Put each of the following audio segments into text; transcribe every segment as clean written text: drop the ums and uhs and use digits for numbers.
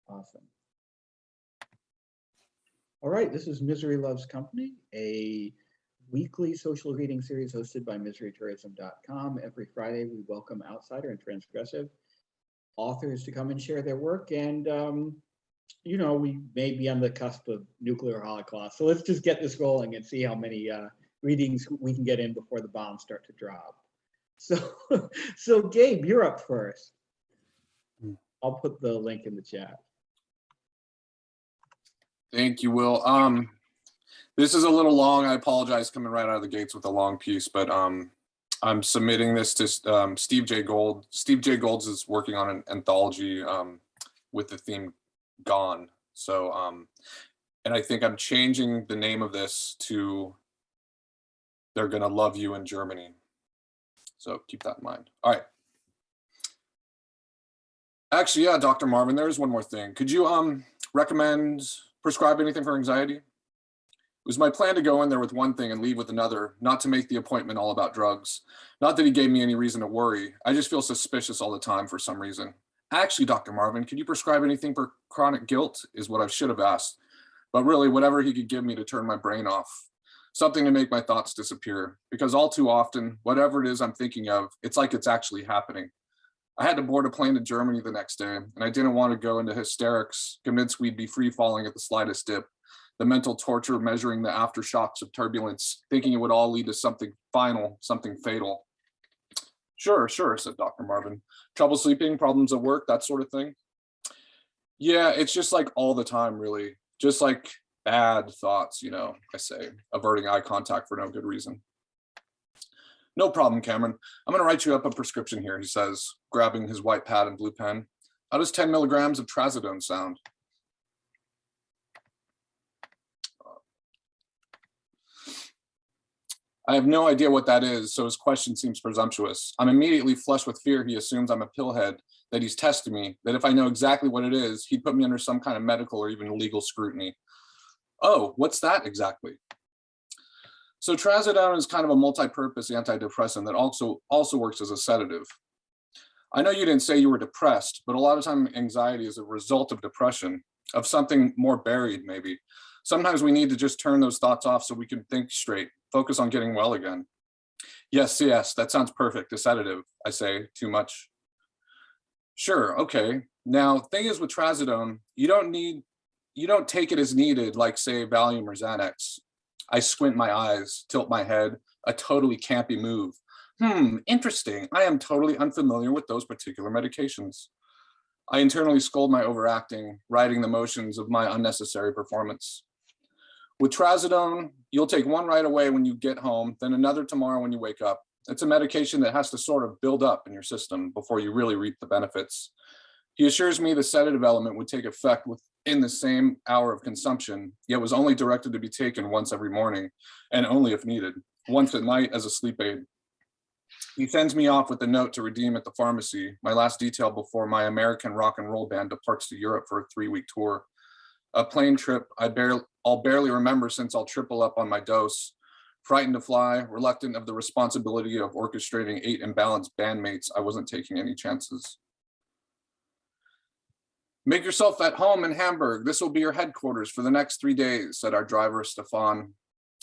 Awesome. All right, this is Misery Loves Company, a weekly social reading series hosted by miserytourism.com. Every Friday, we welcome outsider and transgressive authors to come and share their work. And, we may be on the cusp of nuclear holocaust. So let's just get this rolling and see how many readings we can get in before the bombs start to drop. So Gabe, you're up first. I'll put the link in the chat. Thank you, Will. This is a little long. I apologize coming right out of the gates with a long piece, but I'm submitting this to Steve J. Gold. Steve J. Gold's is working on an anthology with the theme Gone. So, and I think I'm changing the name of this to They're Gonna Love You in Germany. So keep that in mind. All right. Actually, yeah, Dr. Marvin, there's one more thing. Could you prescribe anything for anxiety? It was my plan to go in there with one thing and leave with another, not to make the appointment all about drugs. Not that he gave me any reason to worry. I just feel suspicious all the time for some reason. Actually, Dr. Marvin, could you prescribe anything for chronic guilt is what I should have asked. But really, whatever he could give me to turn my brain off. Something to make my thoughts disappear. Because all too often, whatever it is I'm thinking of, it's like it's actually happening. I had to board a plane to Germany the next day, and I didn't want to go into hysterics, convinced we'd be free falling at the slightest dip. The mental torture measuring the aftershocks of turbulence, thinking it would all lead to something final, something fatal. Sure, said Dr. Marvin. Trouble sleeping, problems at work, that sort of thing? Yeah, it's just like all the time, really. Just like bad thoughts, I say, averting eye contact for no good reason. No problem, Cameron. I'm going to write you up a prescription here, he says, grabbing his white pad and blue pen. How does 10 milligrams of trazodone sound? I have no idea what that is, so his question seems presumptuous. I'm immediately flushed with fear. He assumes I'm a pillhead, that he's testing me, that if I know exactly what it is, he'd put me under some kind of medical or even legal scrutiny. Oh, what's that exactly? So trazodone is kind of a multi-purpose antidepressant that also works as a sedative. I know you didn't say you were depressed, but a lot of time anxiety is a result of depression, of something more buried maybe. Sometimes we need to just turn those thoughts off so we can think straight, focus on getting well again. Yes, that sounds perfect, a sedative, I say, too much. Sure, okay. Now, thing is with trazodone, you don't take it as needed, like say Valium or Xanax. I squint my eyes, tilt my head, a totally campy move. Interesting. I am totally unfamiliar with those particular medications. I internally scold my overacting, riding the motions of my unnecessary performance. With trazodone, you'll take one right away when you get home, then another tomorrow when you wake up. It's a medication that has to sort of build up in your system before you really reap the benefits. He assures me the sedative element would take effect within the same hour of consumption, yet was only directed to be taken once every morning, and only if needed, once at night as a sleep aid. He sends me off with a note to redeem at the pharmacy, my last detail before my American rock and roll band departs to Europe for a 3-week tour. A plane trip I'll barely remember since I'll triple up on my dose. Frightened to fly, reluctant of the responsibility of orchestrating 8 imbalanced bandmates, I wasn't taking any chances. Make yourself at home in Hamburg. This will be your headquarters for the next 3 days, said our driver, Stefan,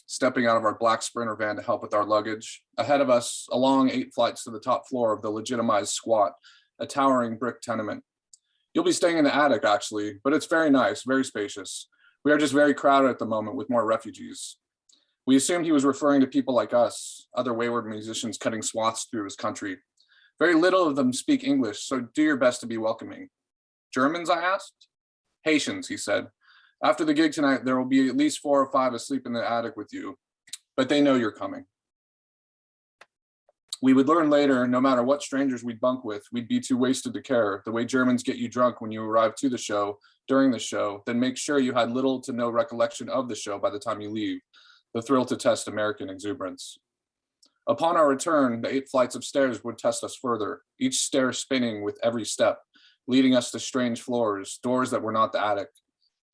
stepping out of our black Sprinter van to help with our luggage. Ahead of us, a long 8 flights to the top floor of the legitimized squat, a towering brick tenement. You'll be staying in the attic, actually, but it's very nice, very spacious. We are just very crowded at the moment with more refugees. We assumed he was referring to people like us, other wayward musicians cutting swaths through his country. Very little of them speak English, so do your best to be welcoming. Germans, I asked? Haitians, he said. After the gig tonight, there will be at least 4 or 5 asleep in the attic with you, but they know you're coming. We would learn later, no matter what strangers we'd bunk with, we'd be too wasted to care. The way Germans get you drunk when you arrive to the show, during the show, then make sure you had little to no recollection of the show by the time you leave. The thrill to test American exuberance. Upon our return, the 8 flights of stairs would test us further, each stair spinning with every step, leading us to strange floors, doors that were not the attic.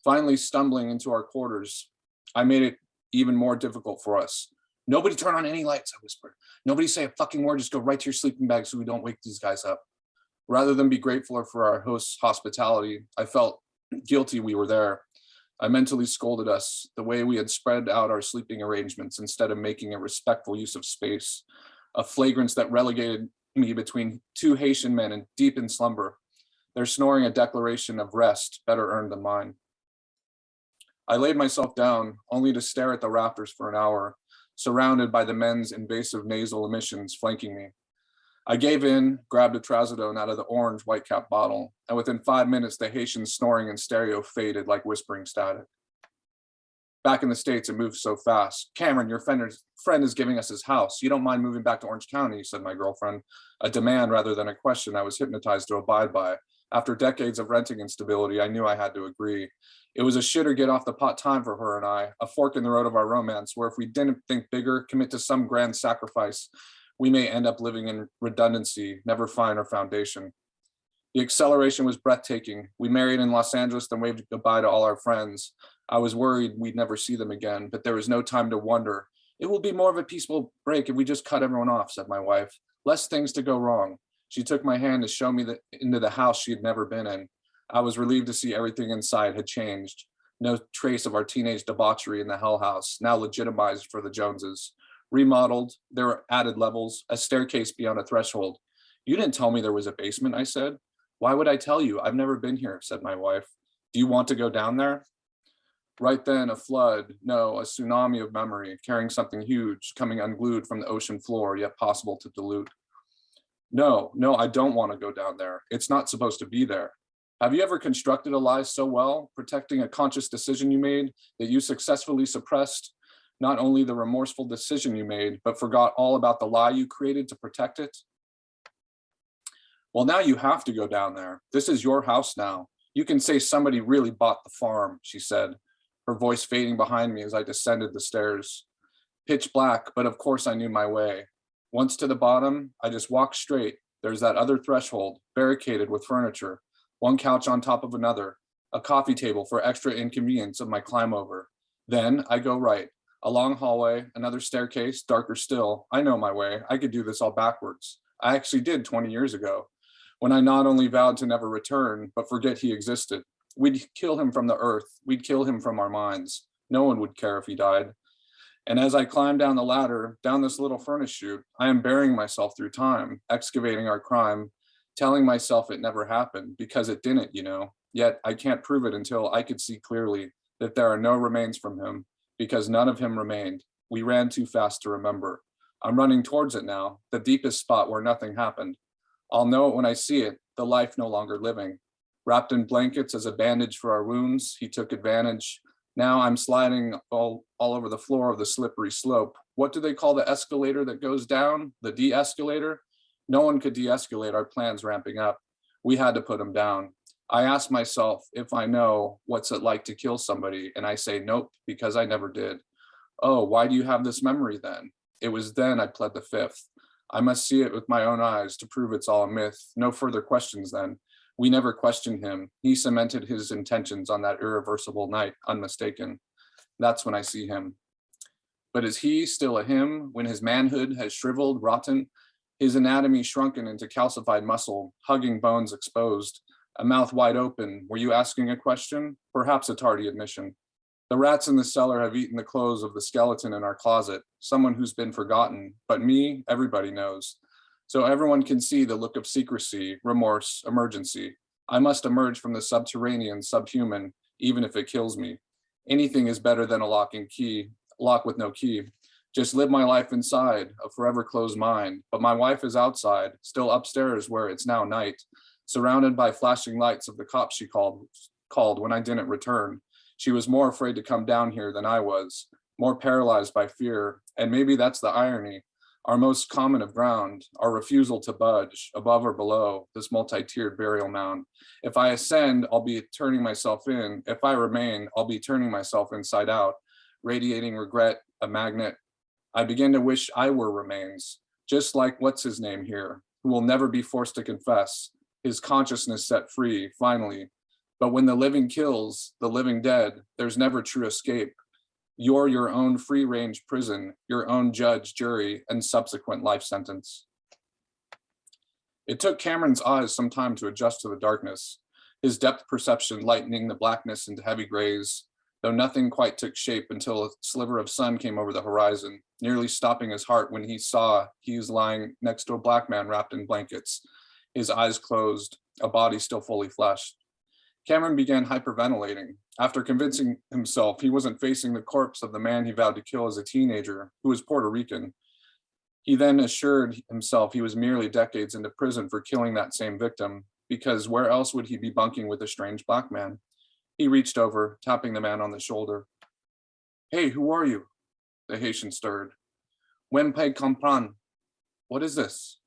Finally stumbling into our quarters, I made it even more difficult for us. Nobody turn on any lights, I whispered. Nobody say a fucking word, just go right to your sleeping bag so we don't wake these guys up. Rather than be grateful for our host's hospitality, I felt Guilty we were there. I mentally scolded us, the way we had spread out our sleeping arrangements instead of making a respectful use of space, a flagrance that relegated me between two Haitian men and deep in slumber, their snoring a declaration of rest better earned than mine. I laid myself down, only to stare at the rafters for an hour, surrounded by the men's invasive nasal emissions flanking me. I gave in, grabbed a trazodone out of the orange white-cap bottle, and within 5 minutes, the Haitian snoring in stereo faded like whispering static. Back in the States, it moves so fast. Cameron, your friend is giving us his house. You don't mind moving back to Orange County, said my girlfriend, a demand rather than a question I was hypnotized to abide by. After decades of renting instability, I knew I had to agree. It was a shit or get off the pot time for her and I, a fork in the road of our romance, where if we didn't think bigger, commit to some grand sacrifice, we may end up living in redundancy, never find our foundation. The acceleration was breathtaking. We married in Los Angeles, then waved goodbye to all our friends. I was worried we'd never see them again, but there was no time to wonder. It will be more of a peaceful break if we just cut everyone off, said my wife. Less things to go wrong. She took my hand to show me into the house she had never been in. I was relieved to see everything inside had changed. No trace of our teenage debauchery in the Hell House, now legitimized for the Joneses. Remodeled, there were added levels, a staircase beyond a threshold. You didn't tell me there was a basement, I said. Why would I tell you? I've never been here, said my wife. Do you want to go down there? Right then, a flood, no, a tsunami of memory, carrying something huge, coming unglued from the ocean floor, yet possible to dilute. No, I don't want to go down there. It's not supposed to be there. Have you ever constructed a lie so well, protecting a conscious decision you made, that you successfully suppressed not only the remorseful decision you made, but forgot all about the lie you created to protect it? Well, now you have to go down there. This is your house now. You can say somebody really bought the farm, she said, her voice fading behind me as I descended the stairs. Pitch black, but of course I knew my way. Once to the bottom, I just walked straight. There's that other threshold, barricaded with furniture, one couch on top of another, a coffee table for extra inconvenience of my climb over. Then I go right. A long hallway, another staircase, darker still. I know my way. I could do this all backwards. I actually did 20 years ago, when I not only vowed to never return, but forget he existed. We'd kill him from the earth. We'd kill him from our minds. No one would care if he died. And as I climb down the ladder, down this little furnace chute, I am burying myself through time, excavating our crime, telling myself it never happened, because it didn't, you know. Yet I can't prove it until I could see clearly that there are no remains from him, because none of him remained. We ran too fast to remember. I'm running towards it now, the deepest spot where nothing happened. I'll know it when I see it, the life no longer living. Wrapped in blankets as a bandage for our wounds, he took advantage. Now I'm sliding all over the floor of the slippery slope. What do they call the escalator that goes down? The de-escalator? No one could de-escalate our plans ramping up. We had to put him down. I ask myself if I know what's it like to kill somebody, and I say nope, because I never did. Oh, why do you have this memory then? It was then I pled the fifth. I must see it with my own eyes to prove it's all a myth. No further questions then. We never questioned him. He cemented his intentions on that irreversible night, unmistaken. That's when I see him. But is he still a him when his manhood has shriveled, rotten, his anatomy shrunken into calcified muscle, hugging bones exposed, a mouth wide open? Were you asking a question? Perhaps a tardy admission. The rats in the cellar have eaten the clothes of the skeleton in our closet, someone who's been forgotten, but me, everybody knows. So everyone can see the look of secrecy, remorse, emergency. I must emerge from the subterranean, subhuman, even if it kills me. Anything is better than a lock with no key. Just live my life inside, a forever closed mind. But my wife is outside, still upstairs where it's now night, surrounded by flashing lights of the cops she called when I didn't return. She was more afraid to come down here than I was, more paralyzed by fear. And maybe that's the irony. Our most common of ground, our refusal to budge, above or below, this multi-tiered burial mound. If I ascend, I'll be turning myself in. If I remain, I'll be turning myself inside out, radiating regret, a magnet. I begin to wish I were remains, just like what's his name here, who will never be forced to confess, his consciousness set free, finally. But when the living kills the living dead, there's never true escape. You're your own free-range prison, your own judge, jury, and subsequent life sentence. It took Cameron's eyes some time to adjust to the darkness. his depth perception lightening the blackness into heavy grays, though nothing quite took shape until a sliver of sun came over the horizon, nearly stopping his heart when he saw he was lying next to a black man wrapped in blankets, his eyes closed, a body still fully fleshed. Cameron began hyperventilating. After convincing himself he wasn't facing the corpse of the man he vowed to kill as a teenager, who was Puerto Rican, he then assured himself he was merely decades into prison for killing that same victim, because where else would he be bunking with a strange black man? He reached over, tapping the man on the shoulder. "Hey, who are you?" The Haitian stirred. "Wempe compran. What is this?"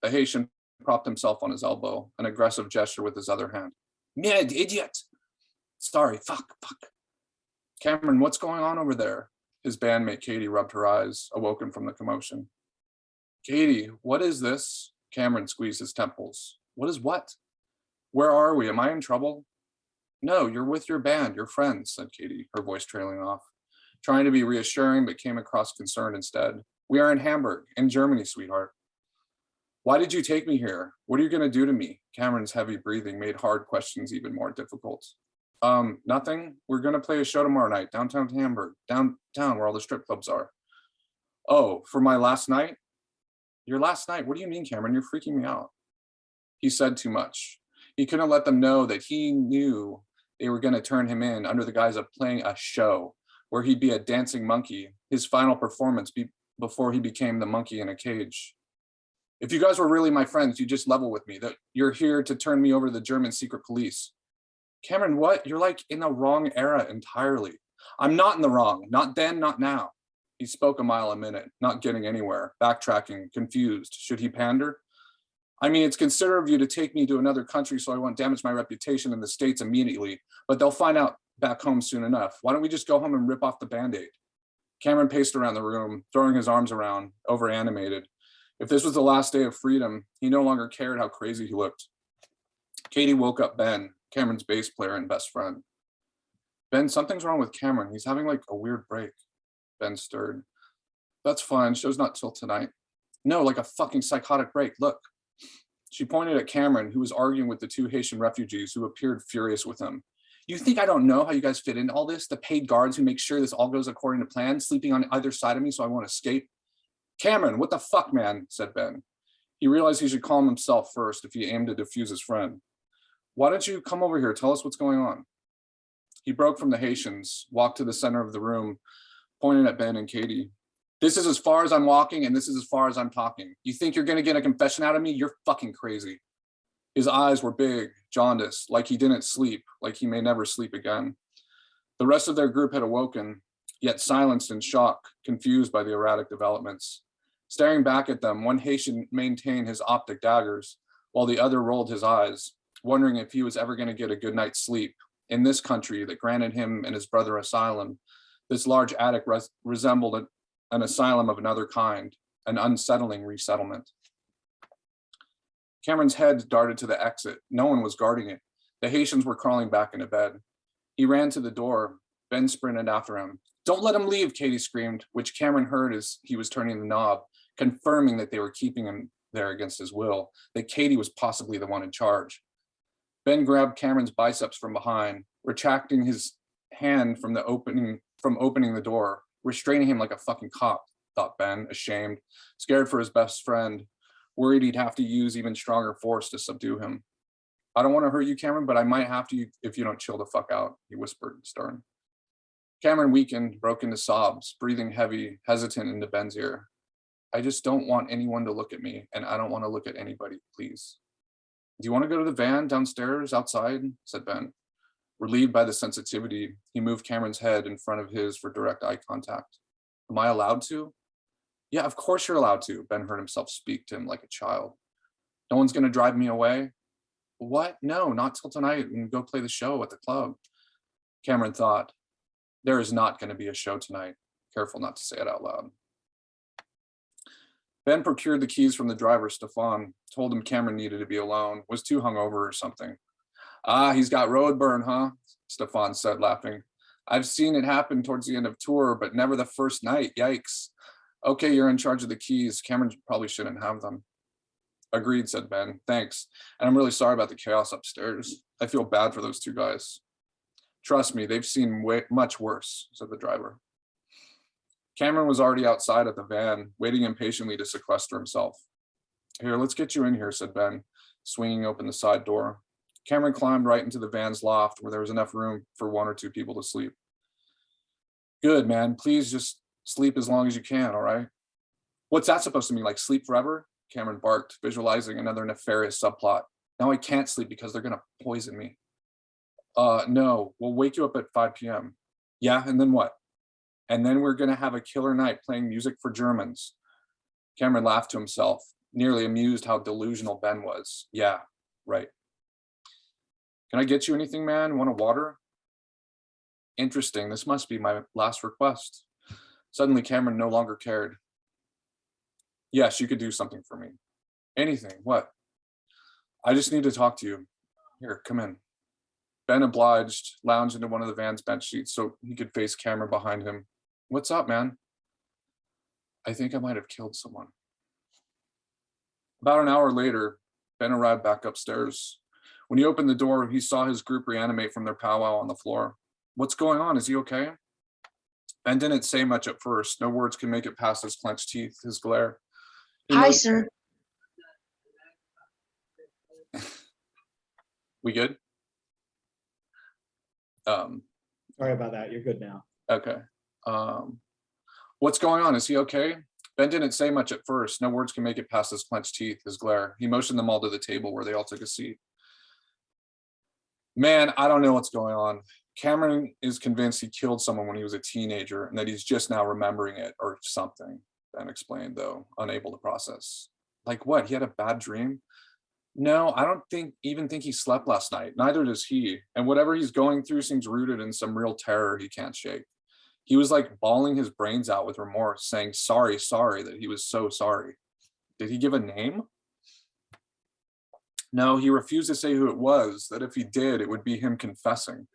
The Haitian propped himself on his elbow, an aggressive gesture with his other hand. "Merde, idiot! Sorry, fuck. Cameron, what's going on over there?" His bandmate Katie rubbed her eyes, awoken from the commotion. "Katie, what is this?" Cameron squeezed his temples. "What is what? Where are we? Am I in trouble?" "No, you're with your band, your friends," said Katie, her voice trailing off, trying to be reassuring, but came across concerned instead. "We are in Hamburg, in Germany, sweetheart." "Why did you take me here? What are you going to do to me?" Cameron's heavy breathing made hard questions even more difficult. Nothing. We're going to play a show tomorrow night, downtown Hamburg, downtown where all the strip clubs are." "Oh, for my last night?" "Your last night? What do you mean, Cameron? You're freaking me out." He said too much. He couldn't let them know that he knew they were going to turn him in under the guise of playing a show where he'd be a dancing monkey, his final performance before he became the monkey in a cage. "If you guys were really my friends, you'd just level with me, that you're here to turn me over to the German secret police." "Cameron, what? You're like in the wrong era entirely." "I'm not in the wrong. Not then, not now." He spoke a mile a minute, not getting anywhere, backtracking, confused. Should he pander? "I mean, it's considerate of you to take me to another country so I won't damage my reputation in the States immediately, but they'll find out back home soon enough. Why don't we just go home and rip off the Band-Aid?" Cameron paced around the room, throwing his arms around, overanimated. If this was the last day of freedom, he no longer cared how crazy he looked. Katie woke up Ben, Cameron's bass player and best friend. "Ben, something's wrong with Cameron. He's having like a weird break." Ben stirred. "That's fine. Show's not till tonight." "No, like a fucking psychotic break. Look." She pointed at Cameron, who was arguing with the two Haitian refugees who appeared furious with him. "You think I don't know how you guys fit into all this? The paid guards who make sure this all goes according to plan, sleeping on either side of me so I won't escape?" "Cameron, what the fuck, man?" said Ben. He realized he should calm himself first if he aimed to defuse his friend. "Why don't you come over here? Tell us what's going on." He broke from the Haitians, walked to the center of the room, pointing at Ben and Katie. "This is as far as I'm walking, and this is as far as I'm talking. You think you're going to get a confession out of me? You're fucking crazy." His eyes were big, jaundiced, like he didn't sleep, like he may never sleep again. The rest of their group had awoken, yet silenced in shock, confused by the erratic developments. Staring back at them, one Haitian maintained his optic daggers, while the other rolled his eyes, wondering if he was ever going to get a good night's sleep. In this country that granted him and his brother asylum, this large attic resembled an asylum of another kind, an unsettling resettlement. Cameron's head darted to the exit. No one was guarding it. The Haitians were crawling back into bed. He ran to the door. Ben sprinted after him. "Don't let him leave," Katie screamed, which Cameron heard as he was turning the knob, confirming that they were keeping him there against his will, that Katie was possibly the one in charge. Ben grabbed Cameron's biceps from behind, retracting his hand from opening the door, restraining him like a fucking cop, thought Ben, ashamed, scared for his best friend, worried he'd have to use even stronger force to subdue him. "I don't want to hurt you, Cameron, but I might have to if you don't chill the fuck out," he whispered, stern. Cameron weakened, broke into sobs, breathing heavy, hesitant into Ben's ear. "I just don't want anyone to look at me, and I don't want to look at anybody, please." "Do you want to go to the van downstairs, outside?" said Ben. Relieved by the sensitivity, he moved Cameron's head in front of his for direct eye contact. "Am I allowed to?" "Yeah, of course you're allowed to," Ben heard himself speak to him like a child. "No one's going to drive me away?" "What? No, not till tonight and go play the show at the club." Cameron thought, there is not going to be a show tonight. Careful not to say it out loud. Ben procured the keys from the driver, Stefan, told him Cameron needed to be alone, was too hungover or something. "Ah, he's got road burn, huh?" Stefan said, laughing. "I've seen it happen towards the end of tour, but never the first night. Yikes. Okay, you're in charge of the keys. Cameron probably shouldn't have them." Agreed, said Ben. Thanks. And I'm really sorry about the chaos upstairs. I feel bad for those two guys. Trust me, they've seen much worse, said the driver. Cameron was already outside at the van, waiting impatiently to sequester himself. Here, let's get you in here, said Ben, swinging open the side door. Cameron climbed right into the van's loft where there was enough room for 1 or 2 people to sleep. Good, man. Please just sleep as long as you can, all right? What's that supposed to mean, like sleep forever? Cameron barked, visualizing another nefarious subplot. Now I can't sleep because they're gonna poison me. No, we'll wake you up at 5 p.m. Yeah, and then what? And then we're gonna have a killer night playing music for Germans. Cameron laughed to himself, nearly amused how delusional Ben was. Yeah, right. Can I get you anything, man? Want a water? Interesting, this must be my last request. Suddenly, Cameron no longer cared. Yes, you could do something for me. Anything, what? I just need to talk to you. Here, come in. Ben obliged, lounged into one of the van's bench seats so he could face Cameron behind him. What's up, man? I think I might have killed someone. About an hour later, Ben arrived back upstairs. When he opened the door, he saw his group reanimate from their powwow on the floor. What's going on? Is he okay? Ben didn't say much at first. No words could make it past his clenched teeth, his glare. Hi, sir. We good? Sorry about that. You're good now. Okay. What's going on? Is he okay? Ben didn't say much at first. No words can make it past his clenched teeth, his glare. He motioned them all to the table where they all took a seat. Man, I don't know what's going on. Cameron is convinced he killed someone when he was a teenager and that he's just now remembering it or something. Ben explained, though, unable to process. Like what? He had a bad dream? No, I don't even think he slept last night. Neither does he. And whatever he's going through seems rooted in some real terror he can't shake. He was like bawling his brains out with remorse, saying sorry, that he was so sorry. Did he give a name? No, he refused to say who it was, that if he did, it would be him confessing.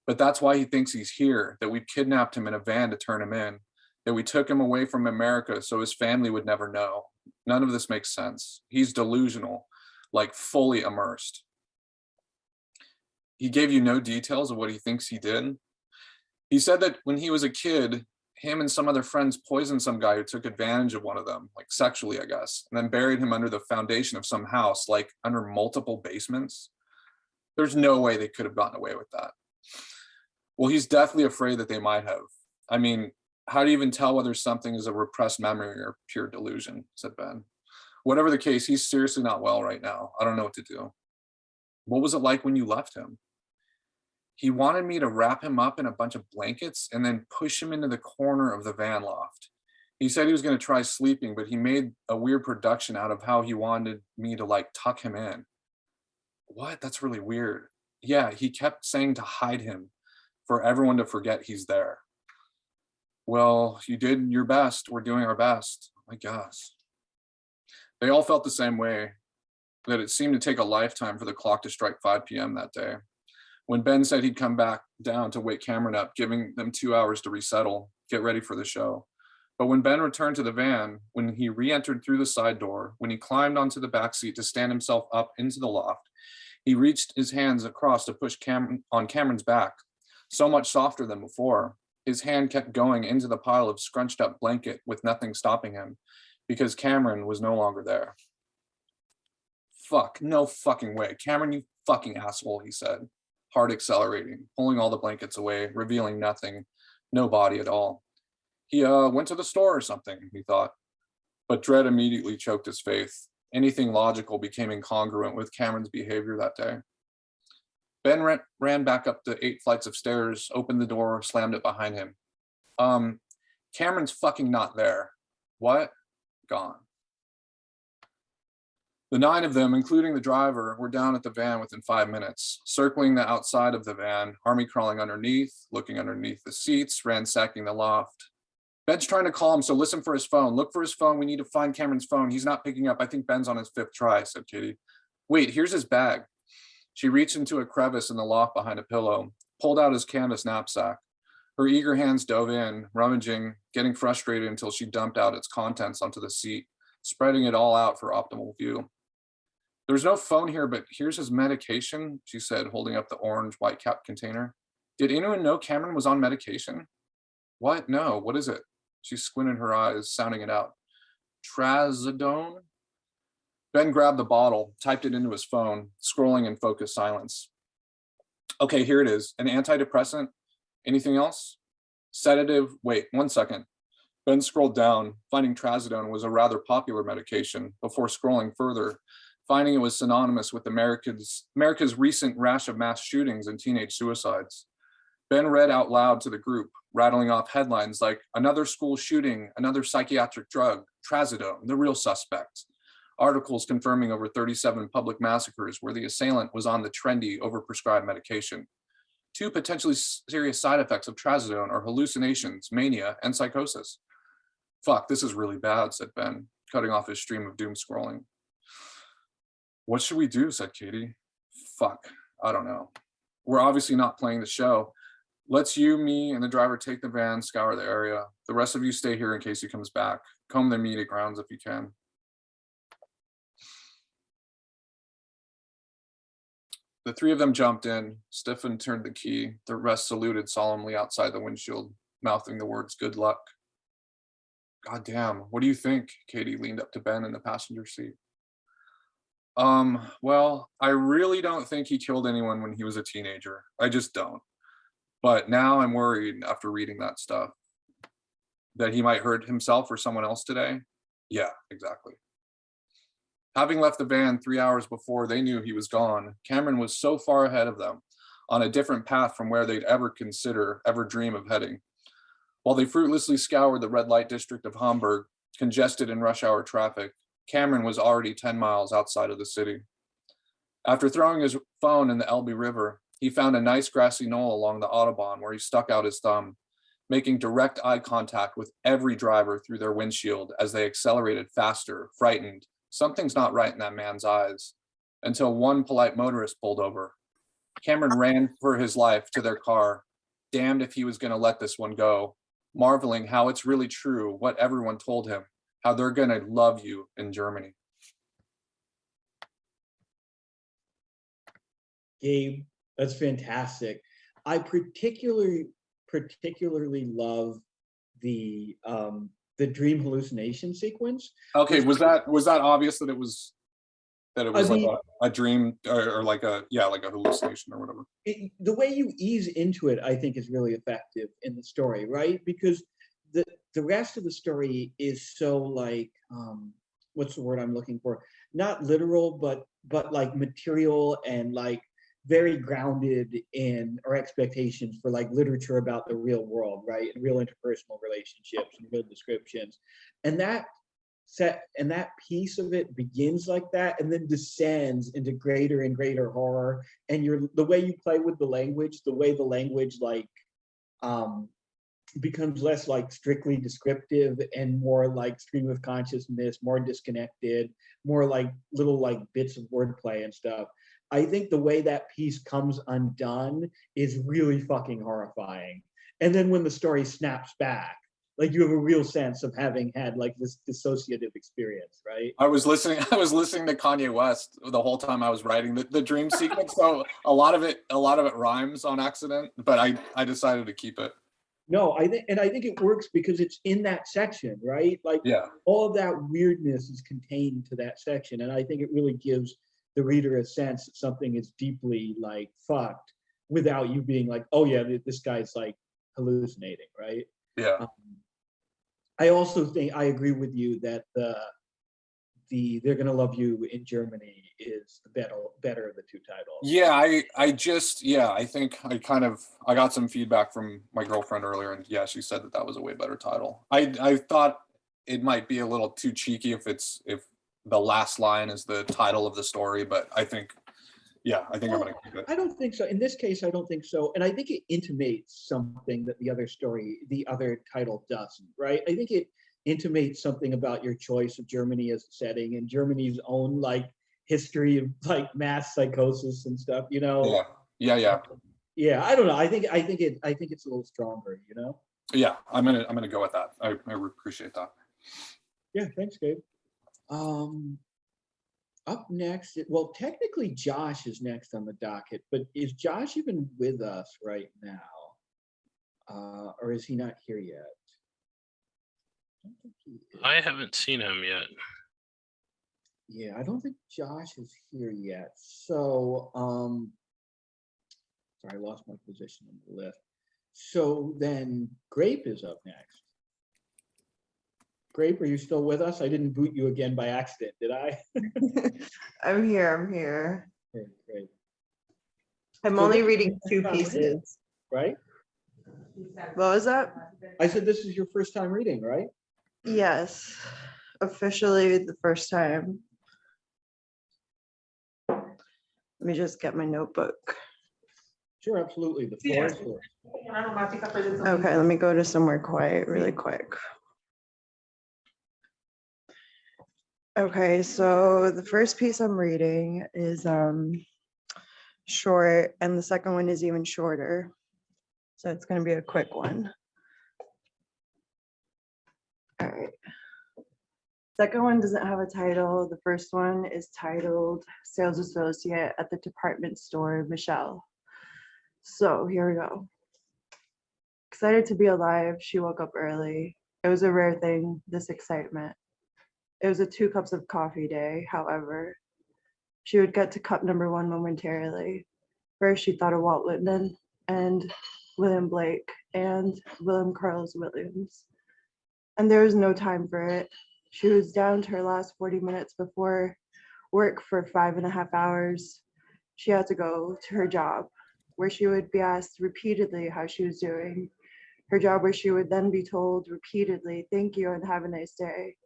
But that's why he thinks he's here, that we kidnapped him in a van to turn him in, that we took him away from America so his family would never know. None of this makes sense. He's delusional, like fully immersed. He gave you no details of what he thinks he did. He said that when he was a kid, him and some other friends poisoned some guy who took advantage of one of them, like sexually, I guess, and then buried him under the foundation of some house, like under multiple basements. There's no way they could have gotten away with that. Well, he's deathly afraid that they might have. I mean, how do you even tell whether something is a repressed memory or pure delusion, said Ben. Whatever the case, he's seriously not well right now. I don't know what to do. What was it like when you left him? He wanted me to wrap him up in a bunch of blankets and then push him into the corner of the van loft. He said he was going to try sleeping, but he made a weird production out of how he wanted me to like tuck him in. What? That's really weird. Yeah, he kept saying to hide him for everyone to forget he's there. Well, you did your best. We're doing our best, I guess. They all felt the same way, that it seemed to take a lifetime for the clock to strike 5 p.m. that day. When Ben said he'd come back down to wake Cameron up, giving them 2 hours to resettle, get ready for the show. But when Ben returned to the van, when he re-entered through the side door, when he climbed onto the back seat to stand himself up into the loft, he reached his hands across to push Cameron on Cameron's back, so much softer than before. His hand kept going into the pile of scrunched up blanket with nothing stopping him, because Cameron was no longer there. Fuck, no fucking way. Cameron, you fucking asshole, he said, heart accelerating, pulling all the blankets away, revealing nothing, no body at all. He went to the store or something, he thought, but dread immediately choked his faith. Anything logical became incongruent with Cameron's behavior that day. Ben ran back up the 8 flights of stairs, opened the door, slammed it behind him. Cameron's fucking not there. What? Gone. The 9 of them, including the driver, were down at the van within 5 minutes, circling the outside of the van, army crawling underneath, looking underneath the seats, ransacking the loft. Ben's trying to call him, so listen for his phone. Look for his phone. We need to find Cameron's phone. He's not picking up. I think Ben's on his 5th try, said Katie. Wait, here's his bag. She reached into a crevice in the loft behind a pillow, pulled out his canvas knapsack. Her eager hands dove in, rummaging, getting frustrated until she dumped out its contents onto the seat, spreading it all out for optimal view. There's no phone here, but here's his medication, she said, holding up the orange white cap container. Did anyone know Cameron was on medication? What? No, what is it? She squinted her eyes, sounding it out. Trazodone? Ben grabbed the bottle, typed it into his phone, scrolling in focused silence. Okay, here it is. An antidepressant? Anything else? Sedative? Wait, 1 second. Ben scrolled down, finding trazodone was a rather popular medication, before scrolling further, finding it was synonymous with America's recent rash of mass shootings and teenage suicides. Ben read out loud to the group, rattling off headlines like another school shooting, another psychiatric drug, trazodone, the real suspect. Articles confirming over 37 public massacres where the assailant was on the trendy, overprescribed medication. 2 potentially serious side effects of trazodone are hallucinations, mania, and psychosis. Fuck, this is really bad, said Ben, cutting off his stream of doom scrolling. What should we do, said Katie. Fuck, I don't know. We're obviously not playing the show. Let's you, me, and the driver take the van, scour the area. The rest of you stay here in case he comes back. Comb the meeting grounds if you can. The 3 of them jumped in. Stefan turned the key. The rest saluted solemnly outside the windshield, mouthing the words, good luck. God damn, what do you think? Katie leaned up to Ben in the passenger seat. Well, I really don't think he killed anyone when he was a teenager. I just don't. But now I'm worried after reading that stuff that he might hurt himself or someone else today. Yeah, exactly. Having left the van 3 hours before they knew he was gone, Cameron was so far ahead of them, on a different path from where they'd ever dream of heading. While they fruitlessly scoured the red light district of Hamburg, congested in rush hour traffic, Cameron was already 10 miles outside of the city. After throwing his phone in the Elbe River, he found a nice grassy knoll along the Autobahn where he stuck out his thumb, making direct eye contact with every driver through their windshield as they accelerated faster, frightened. Something's not right in that man's eyes, until one polite motorist pulled over. Cameron ran for his life to their car, damned if he was going to let this one go, marveling how it's really true what everyone told him, how they're going to love you in Germany. Gabe, that's fantastic. I particularly love the dream hallucination sequence. Okay, was that obvious that it was like a dream or like a hallucination or whatever? The way you ease into it, I think, is really effective in the story, right? Because the rest of the story is so like what's the word I'm looking for? Not literal, but like material and like very grounded in our expectations for like literature about the real world, right? And real interpersonal relationships and real descriptions. And that piece of it begins like that and then descends into greater and greater horror. And the way you play with the language like becomes less like strictly descriptive and more like stream of consciousness, more disconnected, more like little like bits of wordplay and stuff. I think the way that piece comes undone is really fucking horrifying. And then when the story snaps back, like you have a real sense of having had like this dissociative experience, right? I was listening to Kanye West the whole time I was writing the dream sequence. So a lot of it rhymes on accident, but I decided to keep it. No, I think it works because it's in that section, right? Like yeah, all of that weirdness is contained to that section. And I think it really gives the reader a sense that something is deeply like fucked without you being like, oh yeah, this guy's like hallucinating, right? Yeah. I also think I agree with you that the They're Gonna Love You in Germany is the better of the 2 titles. Yeah, I think I got some feedback from my girlfriend earlier, and yeah, she said that was a way better title. I thought it might be a little too cheeky if the last line is the title of the story, but I think I'm gonna keep it. I don't think so. In this case, I don't think so. And I think it intimates something that the other title doesn't, right? I think it intimates something about your choice of Germany as a setting and Germany's own like history of like mass psychosis and stuff, you know? Yeah. Yeah, I don't know. I think it's a little stronger, you know? Yeah, I'm gonna go with that. I appreciate that. Yeah, thanks, Gabe. Up next, well, technically Josh is next on the docket, but is Josh even with us right now? Or is he not here yet? I don't think he is. I haven't seen him yet. Yeah, I don't think Josh is here yet. So, sorry, I lost my position on the list. So then Grape is up next. Grape, are you still with us? I didn't boot you again by accident, did I? I'm here. Okay, great. I'm So only this is reading your two first time reading, pieces. right? What was that? I said this is your first time reading, right? Yes, officially the first time. Let me just get my notebook. Sure, absolutely. The floor is yours. Okay, let me go to somewhere quiet really quick. Okay, so the first piece I'm reading is short, and the second one is even shorter. So it's gonna be a quick one. All right. Second one doesn't have a title. The first one is titled Sales Associate at the Department Store, Michelle. So here we go. Excited to be alive, she woke up early. It was a rare thing, this excitement. It was a 2 cups of coffee day, however. She would get to cup number 1 momentarily. First, she thought of Walt Whitman and William Blake and William Carlos Williams. And there was no time for it. She was down to her last 40 minutes before work for 5.5 hours. She had to go to her job, where she would be asked repeatedly how she was doing. Her job where she would then be told repeatedly, thank you and have a nice day.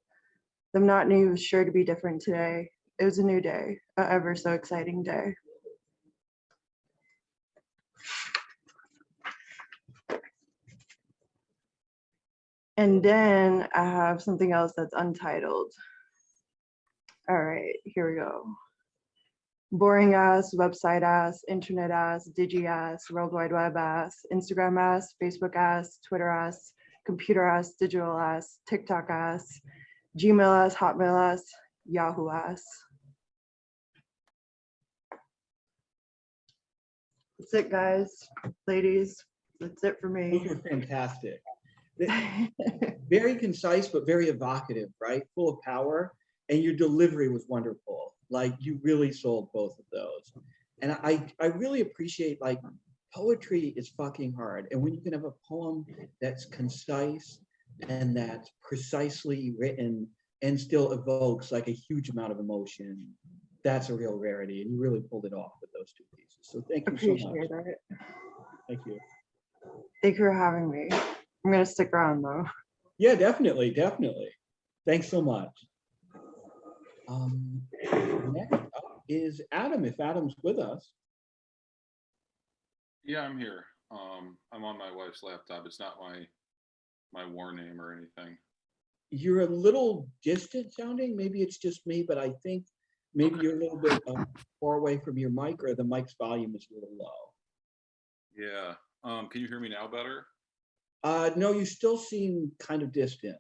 The monotony was sure to be different today. It was a new day, a ever so exciting day. And then I have something else that's untitled. All right, here we go. Boring ass, website ass, internet ass, digi ass, World Wide Web ass, Instagram ass, Facebook ass, Twitter ass, computer ass, digital ass, TikTok ass, Gmail ass, Hotmail ass, Yahoo ass. That's it, guys, ladies. That's it for Those me. were fantastic. Very concise, but very evocative, right? Full of power. And your delivery was wonderful. Like you really sold both of those. And I really appreciate, like, poetry is fucking hard. And when you can have a poem that's concise and that's precisely written and still evokes like a huge amount of emotion, that's a real rarity. And you really pulled it off with those 2 pieces. So thank you so much. Appreciate it. Thank you. Thank you for having me. I'm gonna stick around though. Yeah, definitely, definitely. Thanks so much. Next up is Adam, if Adam's with us. Yeah, I'm here. I'm on my wife's laptop. It's not my war name or anything. You're a little distant sounding. Maybe it's just me, but I think maybe you're a little bit far away from your mic, or the mic's volume is a little low. Yeah. Can you hear me now better? No, you still seem kind of distant.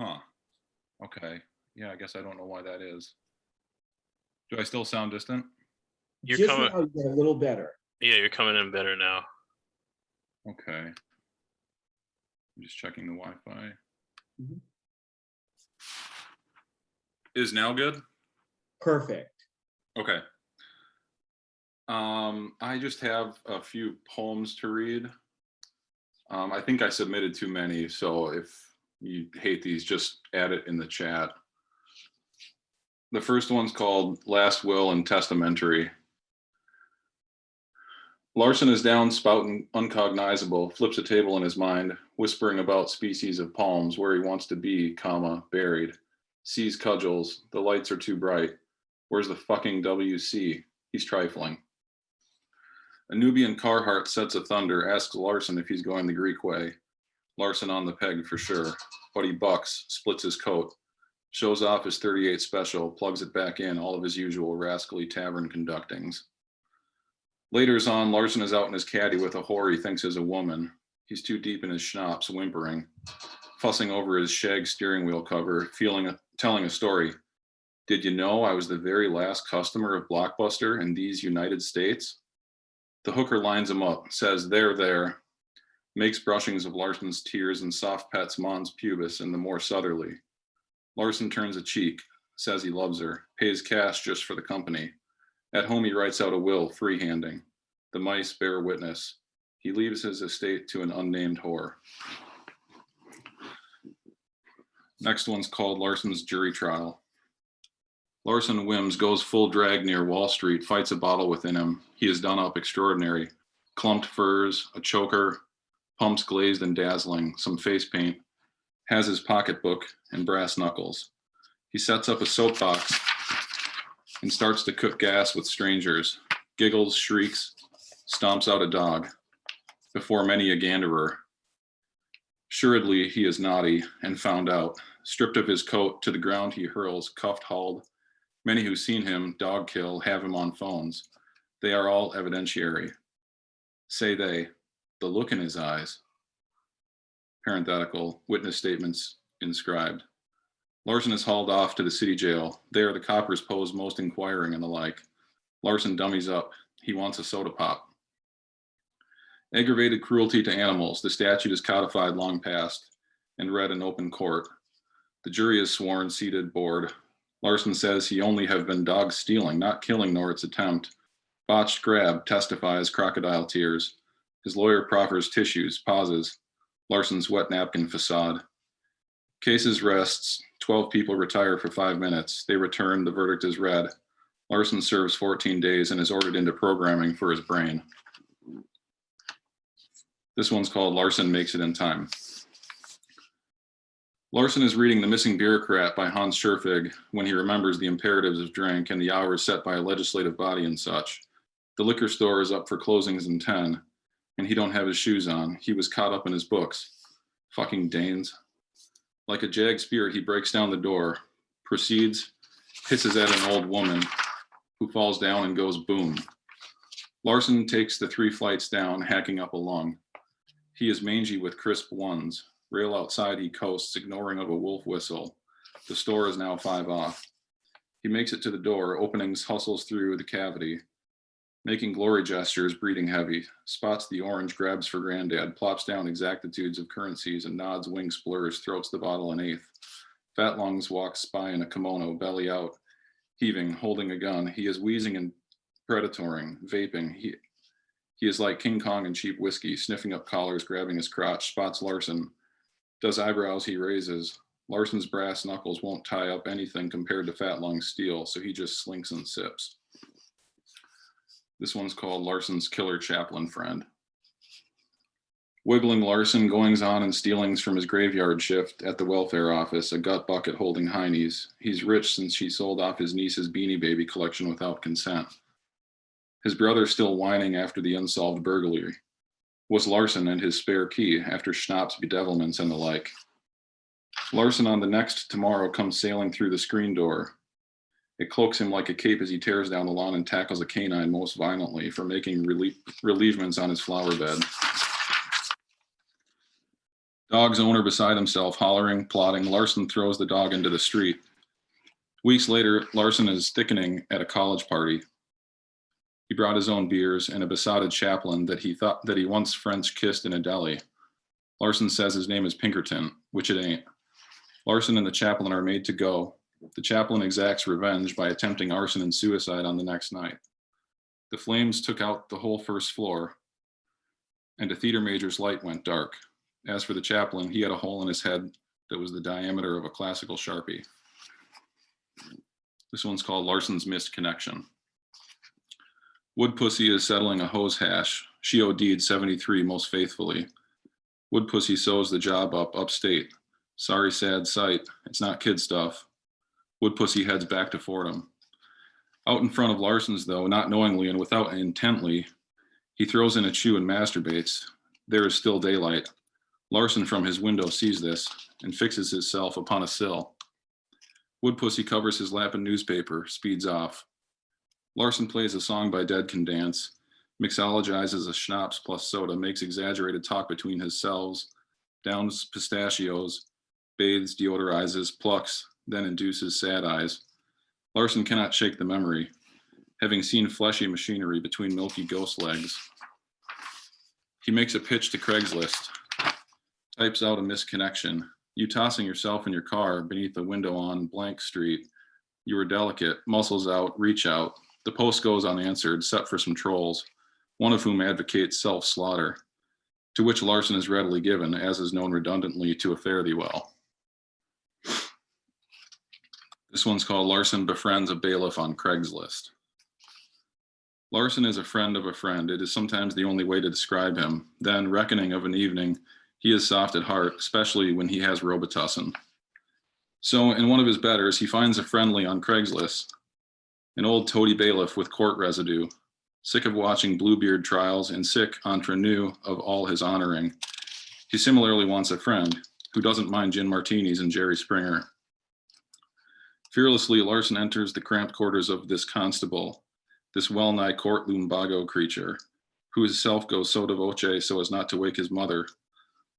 Huh. Okay. Yeah, I guess I don't know why that is. Do I still sound distant? You're Just coming. now you get a little better. Yeah, you're coming in better now. Okay. I'm just checking the Wi-Fi. Mhm. Is now good? Perfect. Okay. I just have a few poems to read. I think I submitted too many, so if you hate these, just add it in the chat. The first one's called Last Will and Testamentary. Larson is down, spouting uncognizable, flips a table in his mind, whispering about species of palms, where he wants to be, comma, buried. Sees cudgels, the lights are too bright. Where's the fucking WC? He's trifling. A Nubian Carhartt sets a thunder, asks Larson if he's going the Greek way. Larson on the peg for sure, but he bucks, splits his coat, shows off his 38 special, plugs it back in, all of his usual rascally tavern conductings. Later's on, Larson is out in his caddy with a whore he thinks is a woman. He's too deep in his schnapps, whimpering, fussing over his shag steering wheel cover, telling a story. Did you know I was the very last customer of Blockbuster in these United States? The hooker lines him up, says, there, makes brushings of Larson's tears and soft pets Mons pubis in the more southerly. Larson turns a cheek, says he loves her, pays cash just for the company. At home, he writes out a will, freehanding. The mice bear witness. He leaves his estate to an unnamed whore. Next one's called Larson's Jury Trial. Larson whims, goes full drag near Wall Street, fights a bottle within him. He is done up extraordinary. Clumped furs, a choker, pumps glazed and dazzling, some face paint, has his pocketbook and brass knuckles. He sets up a soapbox and starts to cook gas with strangers, giggles, shrieks, stomps out a dog, before many a ganderer. Assuredly, he is naughty and found out. Stripped of his coat, to the ground he hurls, cuffed, hauled. Many who've seen him dog kill have him on phones. They are all evidentiary. Say they, the look in his eyes. Parenthetical, witness statements inscribed. Larson is hauled off to the city jail. There, the coppers pose most inquiring and the like. Larson dummies up. He wants a soda pop. Aggravated cruelty to animals. The statute is codified long past and read in open court. The jury is sworn, seated, bored. Larson says he only have been dog stealing, not killing nor its attempt. Botched grab, testifies, crocodile tears. His lawyer proffers tissues, pauses. Larson's wet napkin facade. Cases rests. 12 people retire for 5 minutes. They return. The verdict is read. Larson serves 14 days and is ordered into programming for his brain. This one's called Larson Makes It in Time. Larson is reading The Missing Bureaucrat by Hans Scherfig when he remembers the imperatives of drink and the hours set by a legislative body and such. The liquor store is up for closings in 10, and he don't have his shoes on. He was caught up in his books. Fucking Danes. Like a jag spear, he breaks down the door, proceeds, hisses at an old woman who falls down and goes boom. Larson takes the 3 flights down, hacking up a lung. He is mangy with crisp ones. Rail outside he coasts, ignoring of a wolf whistle. The store is now 5 off. He makes it to the door, openings, hustles through the cavity. Making glory gestures, breathing heavy. Spots the orange, grabs for granddad, plops down exactitudes of currencies and nods, winks, blurs, throats the bottle an eighth. Fat lungs walks by in a kimono, belly out, heaving, holding a gun. He is wheezing and predatoring, vaping. He is like King Kong and cheap whiskey, sniffing up collars, grabbing his crotch, spots Larson. Does eyebrows he raises. Larson's brass knuckles won't tie up anything compared to Fat Lung's steel, so he just slinks and sips. This one's called Larson's Killer Chaplain Friend. Wiggling Larson, goings on and stealings from his graveyard shift at the welfare office, a gut bucket holding heinies. He's rich since she sold off his niece's Beanie Baby collection without consent. His brother still whining after the unsolved burglary. Was Larson and his spare key after Schnapp's bedevilments and the like. Larson on the next tomorrow comes sailing through the screen door. It cloaks him like a cape as he tears down the lawn and tackles a canine most violently for making relievements on his flower bed. Dog's owner beside himself, hollering, plotting. Larson throws the dog into the street. Weeks later, Larson is thickening at a college party. He brought his own beers and a besotted chaplain that he once French kissed in a deli. Larson says his name is Pinkerton, which it ain't. Larson and the chaplain are made to go. The chaplain exacts revenge by attempting arson and suicide on the next night. The flames took out the whole first floor, and a theater major's light went dark. As for the chaplain, he had a hole in his head that was the diameter of a classical Sharpie. This one's called Larson's Missed Connection. Wood Pussy is settling a hose hash. She OD'd 73 most faithfully. Wood Pussy sews the job up upstate. Sorry, sad sight. It's not kid stuff. Wood Pussy heads back to Fordham. Out in front of Larson's, though, not knowingly and without intently, he throws in a chew and masturbates. There is still daylight. Larson from his window sees this and fixes himself upon a sill. Wood Pussy covers his lap in newspaper, speeds off. Larson plays a song by Dead Can Dance, mixologizes a schnapps plus soda, makes exaggerated talk between his selves, downs pistachios, bathes, deodorizes, plucks, then induces sad eyes. Larson cannot shake the memory, having seen fleshy machinery between milky ghost legs. He makes a pitch to Craigslist, types out a misconnection. You tossing yourself in your car beneath a window on blank street. You were delicate, muscles out, reach out. The post goes unanswered, set for some trolls, one of whom advocates self-slaughter, to which Larson is readily given, as is known redundantly to a fare thee well. This one's called Larson Befriends a Bailiff on Craigslist. Larson is a friend of a friend. It is sometimes the only way to describe him. Then, reckoning of an evening, he is soft at heart, especially when he has Robitussin. So, in one of his betters, he finds a friendly on Craigslist, an old toady bailiff with court residue, sick of watching Bluebeard trials and sick entre nous of all his honoring. He similarly wants a friend who doesn't mind gin martinis and Jerry Springer. Fearlessly, Larson enters the cramped quarters of this constable, this well-nigh court lumbago creature, who himself goes sotto voce so as not to wake his mother.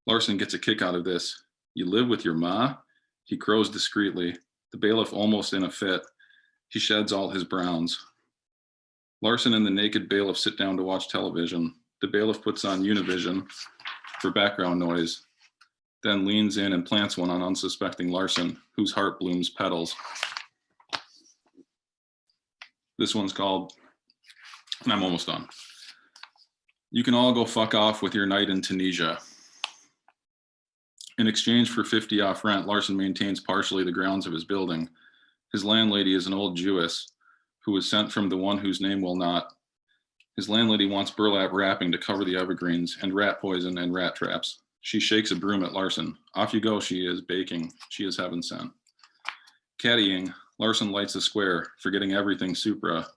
Larson gets a kick out of this. You live with your ma? He crows discreetly, the bailiff almost in a fit. He sheds all his browns. Larson and the naked bailiff sit down to watch television. The bailiff puts on Univision for background noise, then leans in and plants one on unsuspecting Larson, whose heart blooms petals. This one's called, and I'm almost done. You can all go fuck off with your night in Tunisia. In exchange for 50 off rent, Larson maintains partially the grounds of his building. His landlady is an old Jewess who was sent from the one whose name will not. His landlady wants burlap wrapping to cover the evergreens and rat poison and rat traps. She shakes a broom at Larson. Off you go, she is, baking. She is heaven sent. Caddying, Larson lights a square, forgetting everything supra.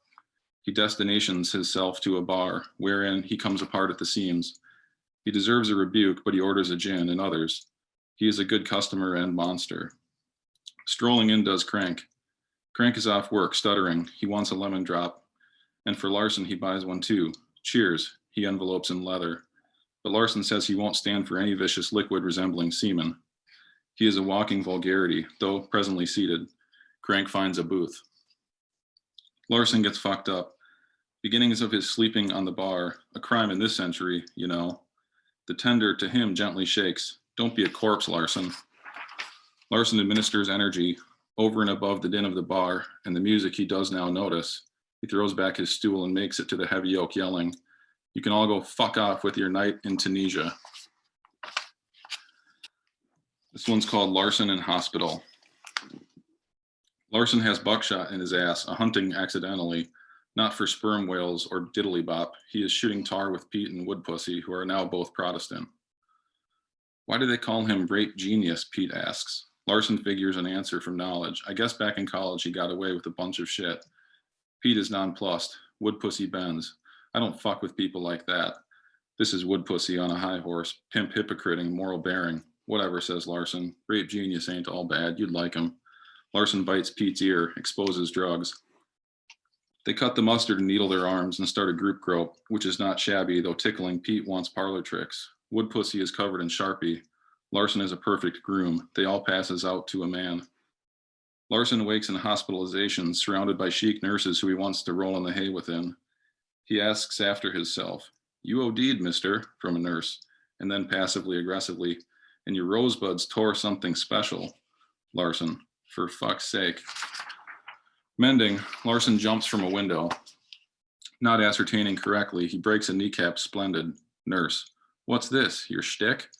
He destinations himself to a bar, wherein he comes apart at the seams. He deserves a rebuke, but he orders a gin and others. He is a good customer and monster. Strolling in does Crank. Crank is off work, stuttering. He wants a lemon drop. And for Larson, he buys one too. Cheers, he envelopes in leather. But Larson says he won't stand for any vicious liquid resembling semen. He is a walking vulgarity, though presently seated. Crank finds a booth. Larson gets fucked up. Beginnings of his sleeping on the bar, a crime in this century, you know. The tender to him gently shakes. Don't be a corpse, Larson. Larson administers energy over and above the din of the bar and the music he does now notice. He throws back his stool and makes it to the heavy oak, yelling, "You can all go fuck off with your night in Tunisia." This one's called Larson in Hospital. Larson has buckshot in his ass, a hunting accidentally, not for sperm whales or diddly bop. He is shooting tar with Pete and Woodpussy, who are now both Protestant. Why do they call him rape genius, Pete asks. Larson figures an answer from knowledge. I guess back in college he got away with a bunch of shit. Pete is nonplussed. Woodpussy bends. I don't fuck with people like that. This is Woodpussy on a high horse, pimp hypocriting, moral bearing. Whatever, says Larson. Rape genius ain't all bad. You'd like him. Larson bites Pete's ear, exposes drugs. They cut the mustard and needle their arms and start a group grope, which is not shabby, though tickling Pete wants parlor tricks. Woodpussy is covered in Sharpie. Larson is a perfect groom. They all passes out to a man. Larson wakes in hospitalization, surrounded by chic nurses who he wants to roll in the hay within. He asks after himself. You OD'd, mister, from a nurse, and then passively aggressively, and your rosebuds tore something special. Larson, for fuck's sake. Mending, Larson jumps from a window. Not ascertaining correctly, he breaks a kneecap splendid. Nurse, what's this, your shtick?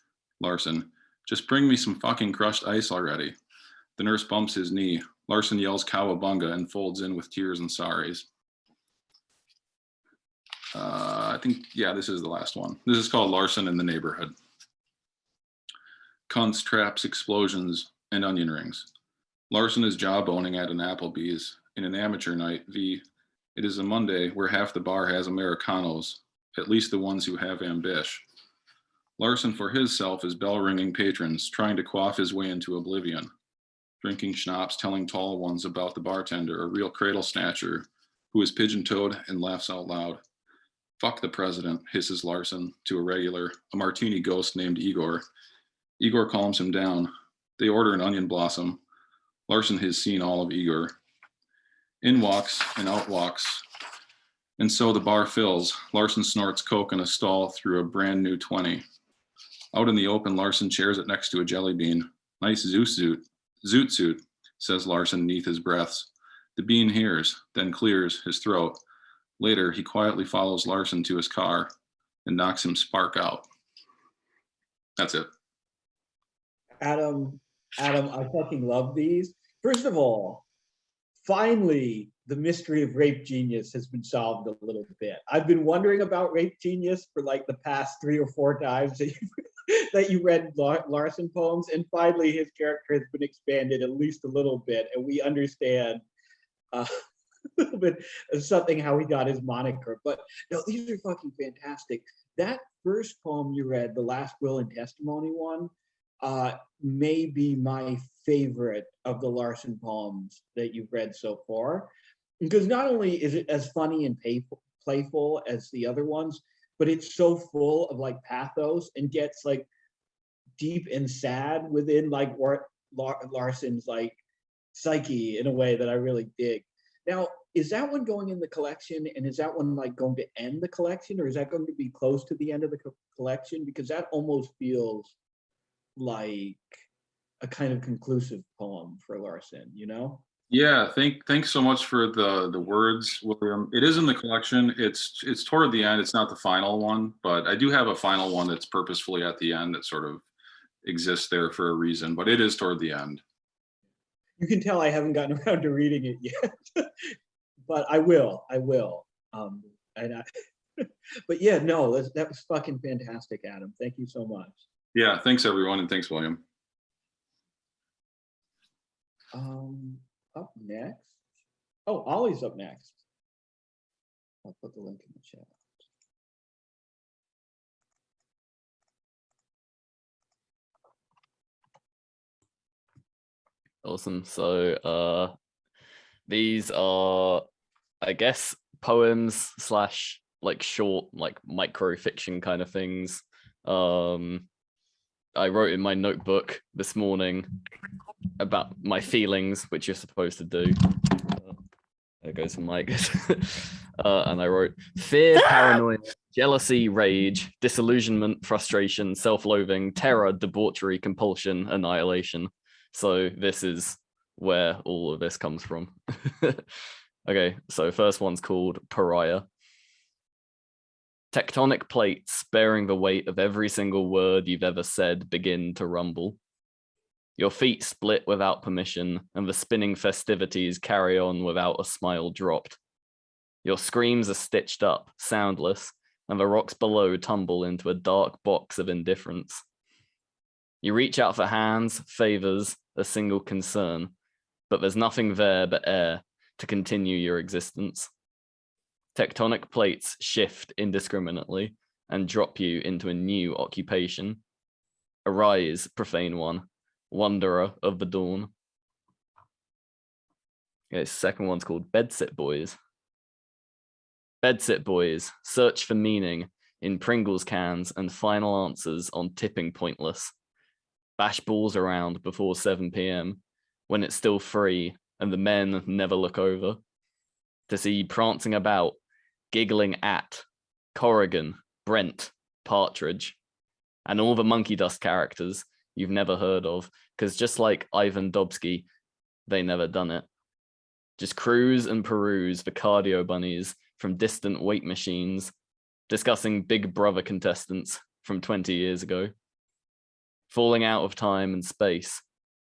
Larson, just bring me some fucking crushed ice already. The nurse bumps his knee. Larson yells cowabunga and folds in with tears and sorries. I think, yeah, this is the last one. This is called Larson in the Neighborhood. Cunts, traps, explosions, and onion rings. Larson is jawboning at an Applebee's in an amateur night. It is a Monday where half the bar has Americanos, at least the ones who have ambish. Larson for his self is bell-ringing patrons, trying to quaff his way into oblivion. Drinking schnapps, telling tall ones about the bartender, a real cradle snatcher, who is pigeon-toed and laughs out loud. Fuck the president, hisses Larson to a martini ghost named Igor. Igor calms him down. They order an onion blossom. Larson has seen all of Igor. In walks and out walks. And so the bar fills. Larson snorts coke in a stall through a brand new 20. Out in the open, Larson chairs it next to a jelly bean. Nice zoot suit, says Larson neath his breaths. The bean hears, then clears his throat. Later, he quietly follows Larson to his car and knocks him spark out. That's it. Adam, I fucking love these. First of all, finally, the mystery of Rape Genius has been solved a little bit. I've been wondering about Rape Genius for like the past 3 or 4 times that you read Larson poems, and finally his character has been expanded at least a little bit, and we understand a little bit of something how he got his moniker. But no, these are fucking fantastic. That first poem you read, the last will and testimony one, may be my favorite of the Larson poems that you've read so far, because not only is it as funny and playful as the other ones, but it's so full of like pathos and gets like deep and sad within like Larson's like psyche in a way that I really dig. Now, is that one going in the collection, and is that one like going to end the collection, or is that going to be close to the end of the collection? Because that almost feels like a kind of conclusive poem for Larson, you know? Yeah, thanks so much for the words, William. It is in the collection. It's toward the end. It's not the final one, but I do have a final one that's purposefully at the end that sort of exists there for a reason, but it is toward the end. You can tell I haven't gotten around to reading it yet, but I will. But yeah, no, that was fucking fantastic, Adam. Thank you so much. Yeah, thanks everyone, and thanks, William. Up next. Oh, Ollie's up next. I'll put the link in the chat. Awesome. So these are, I guess, poems slash like short, like micro fiction kind of things. I wrote in my notebook this morning about my feelings, which you're supposed to do. There goes Mike. And I wrote fear, paranoia, jealousy, rage, disillusionment, frustration, self-loathing, terror, debauchery, compulsion, annihilation. So this is where all of this comes from. Okay, so first one's called Pariah. Tectonic plates bearing the weight of every single word you've ever said begin to rumble. Your feet split without permission, and the spinning festivities carry on without a smile dropped. Your screams are stitched up, soundless, and the rocks below tumble into a dark box of indifference. You reach out for hands, favors, a single concern, but there's nothing there but air to continue your existence. Tectonic plates shift indiscriminately and drop you into a new occupation. Arise, profane one, wanderer of the dawn. Okay, second one's called Bedsit Boys. Bedsit boys search for meaning in Pringles cans and final answers on tipping pointless. Bash balls around before 7 p.m. when it's still free and the men never look over. To see you prancing about, giggling at Corrigan, Brent, Partridge, and all the monkey dust characters you've never heard of, because just like Ivan Dobsky, they never done it. Just cruise and peruse the cardio bunnies from distant weight machines, discussing Big Brother contestants from 20 years ago. Falling out of time and space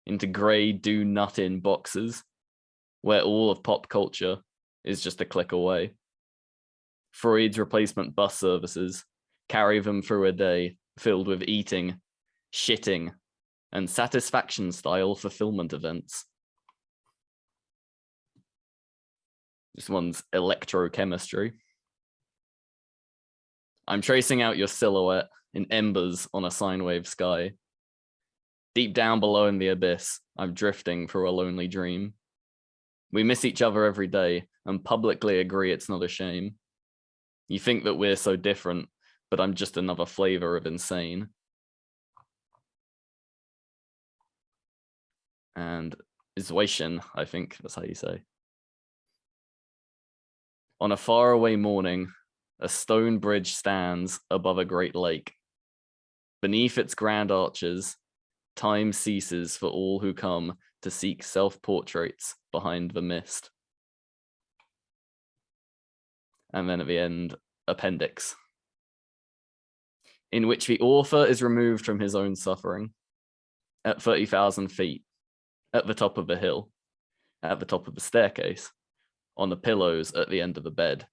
into grey do-nut-in boxes where all of pop culture is just a click away. Freud's replacement bus services carry them through a day filled with eating, shitting, and satisfaction-style fulfillment events. This one's electrochemistry. I'm tracing out your silhouette in embers on a sine wave sky. Deep down below in the abyss, I'm drifting through a lonely dream. We miss each other every day and publicly agree it's not a shame. You think that we're so different, but I'm just another flavor of insane. And Izwation, I think that's how you say. On a faraway morning, a stone bridge stands above a great lake. Beneath its grand arches, time ceases for all who come to seek self-portraits behind the mist. And then at the end, appendix, in which the author is removed from his own suffering at 30,000 feet, at the top of the hill, at the top of the staircase, on the pillows at the end of the bed.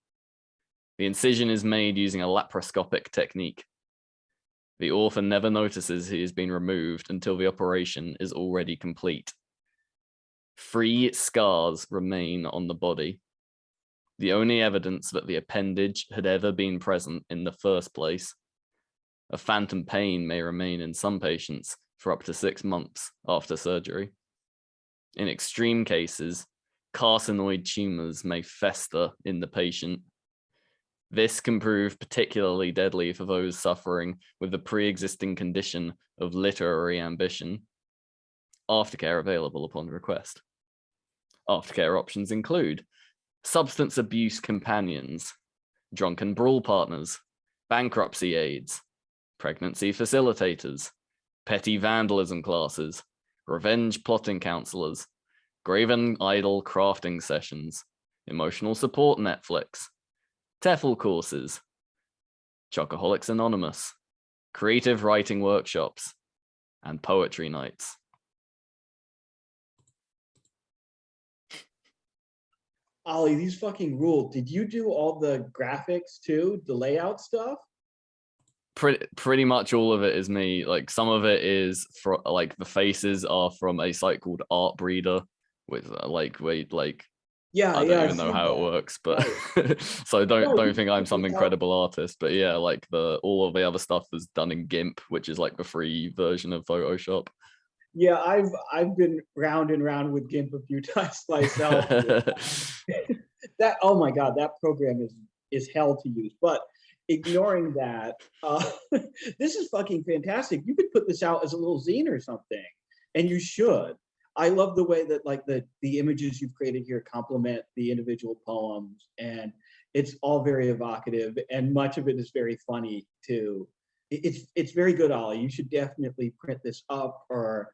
The incision is made using a laparoscopic technique. The author never notices he has been removed until the operation is already complete. 3 scars remain on the body. The only evidence that the appendage had ever been present in the first place. A phantom pain may remain in some patients for up to 6 months after surgery. In extreme cases, carcinoid tumors may fester in the patient. This can prove particularly deadly for those suffering with the pre-existing condition of literary ambition. Aftercare available upon request. Aftercare options include substance abuse companions, drunken brawl partners, bankruptcy aides, pregnancy facilitators, petty vandalism classes, revenge plotting counselors, graven idol crafting sessions, emotional support Netflix, TEFL courses, Chocoholics Anonymous, creative writing workshops, and poetry nights. Ollie, these fucking rule. Did you do all the graphics too? The layout stuff? Pretty much all of it is me. Like some of it is for like the faces are from a site called Art Breeder with Yeah, I don't yeah. even know how it works, but so No, don't you think I'm some can tell- incredible artist. But yeah, like all of the other stuff is done in GIMP, which is like the free version of Photoshop. Yeah, I've been round and round with GIMP a few times myself. That, oh my God, that program is hell to use. But ignoring that, this is fucking fantastic. You could put this out as a little zine or something, and you should. I love the way that like the images you've created here complement the individual poems, and it's all very evocative, and much of it is very funny too. It's very good, Ollie. You should definitely print this up or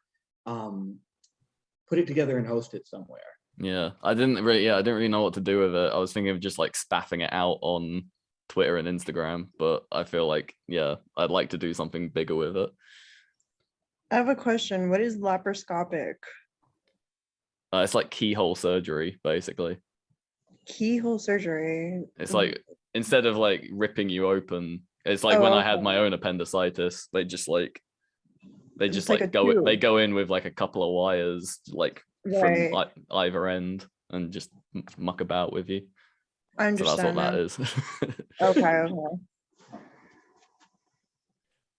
put it together and host it somewhere. Yeah, I didn't really know what to do with it. I was thinking of just like spaffing it out on Twitter and Instagram, but I feel like, yeah, I'd like to do something bigger with it. I have a question. What is laparoscopic? It's like keyhole surgery, basically. Keyhole surgery. It's like instead of like ripping you open, it's like Oh, when I had okay. my own appendicitis, they just like a go tube. they go in with like a couple of wires like Right. from either end and just muck about with you. I So that's what understand that now. is. Okay.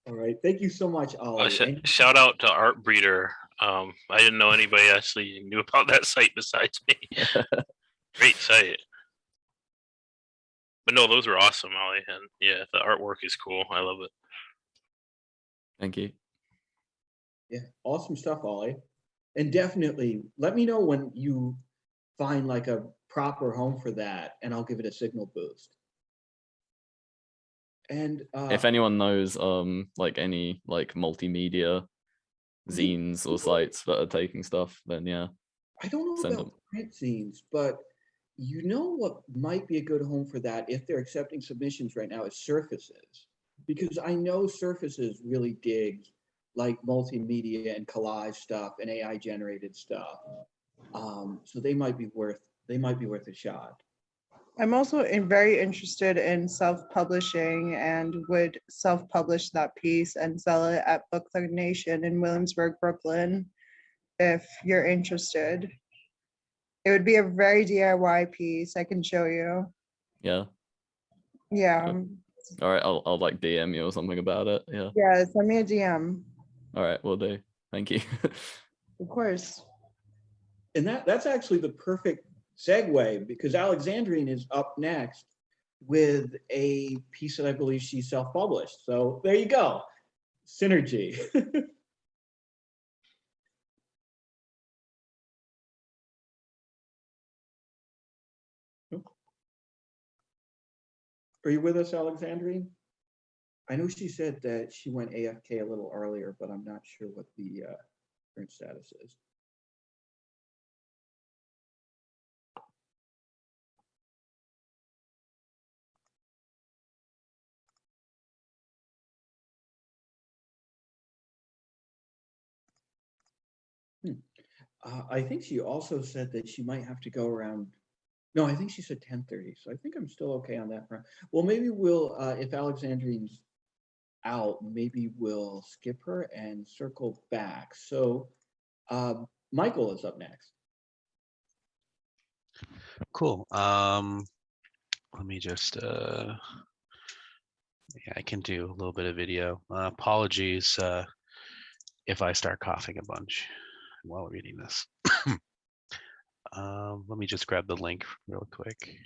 All right, thank you so much, Ollie. And Shout out to Art Breeder. I didn't know anybody actually knew about that site besides me. Great site. But no, those were awesome, Ollie. And yeah, the artwork is cool. I love it. Thank you. yeah, awesome stuff, Ollie. And definitely let me know when you find like a proper home for that, and I'll give it a signal boost. And If anyone knows like any like multimedia zines or sites that are taking stuff, then yeah. I don't know Send about them. print zines, but you know what might be a good home for that if they're accepting submissions right now is Surfaces, because I know Surfaces really digs like multimedia and collage stuff and AI generated stuff. So they might be worth a shot. I'm also very interested in self-publishing and would self-publish that piece and sell it at Book Thug Nation in Williamsburg, Brooklyn, if you're interested. It would be a very DIY piece. I can show you. Yeah. Yeah. Sure. All right, I'll like DM you or something about it. Yeah. Yeah, send me a DM. All right, will do. Thank you. Of course. And that's actually the perfect segue, because Alexandrine is up next with a piece that I believe she self-published. So there you go. Synergy. Are you with us, Alexandrine? I know she said that she went AFK a little earlier, but I'm not sure what the current status is. I think she also said that she might have to go around. No, I think she said 10:30. So I think I'm still okay on that front. Well, maybe we'll, if Alexandrine's out, maybe we'll skip her and circle back. So Michael is up next. Cool. Let me just yeah, I can do a little bit of video. Apologies if I start coughing a bunch while reading this. Let me just grab the link real quick.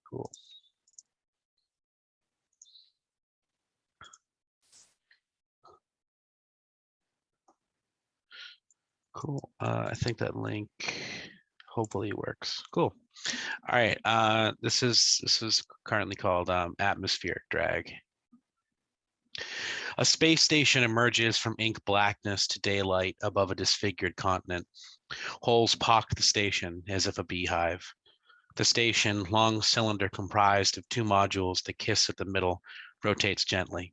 Cool. Cool. I think that link hopefully works. Cool. All right. This is currently called atmospheric drag. A space station emerges from ink blackness to daylight above a disfigured continent. Holes pock the station as if a beehive. The station, long cylinder comprised of two modules that kiss at the middle, rotates gently.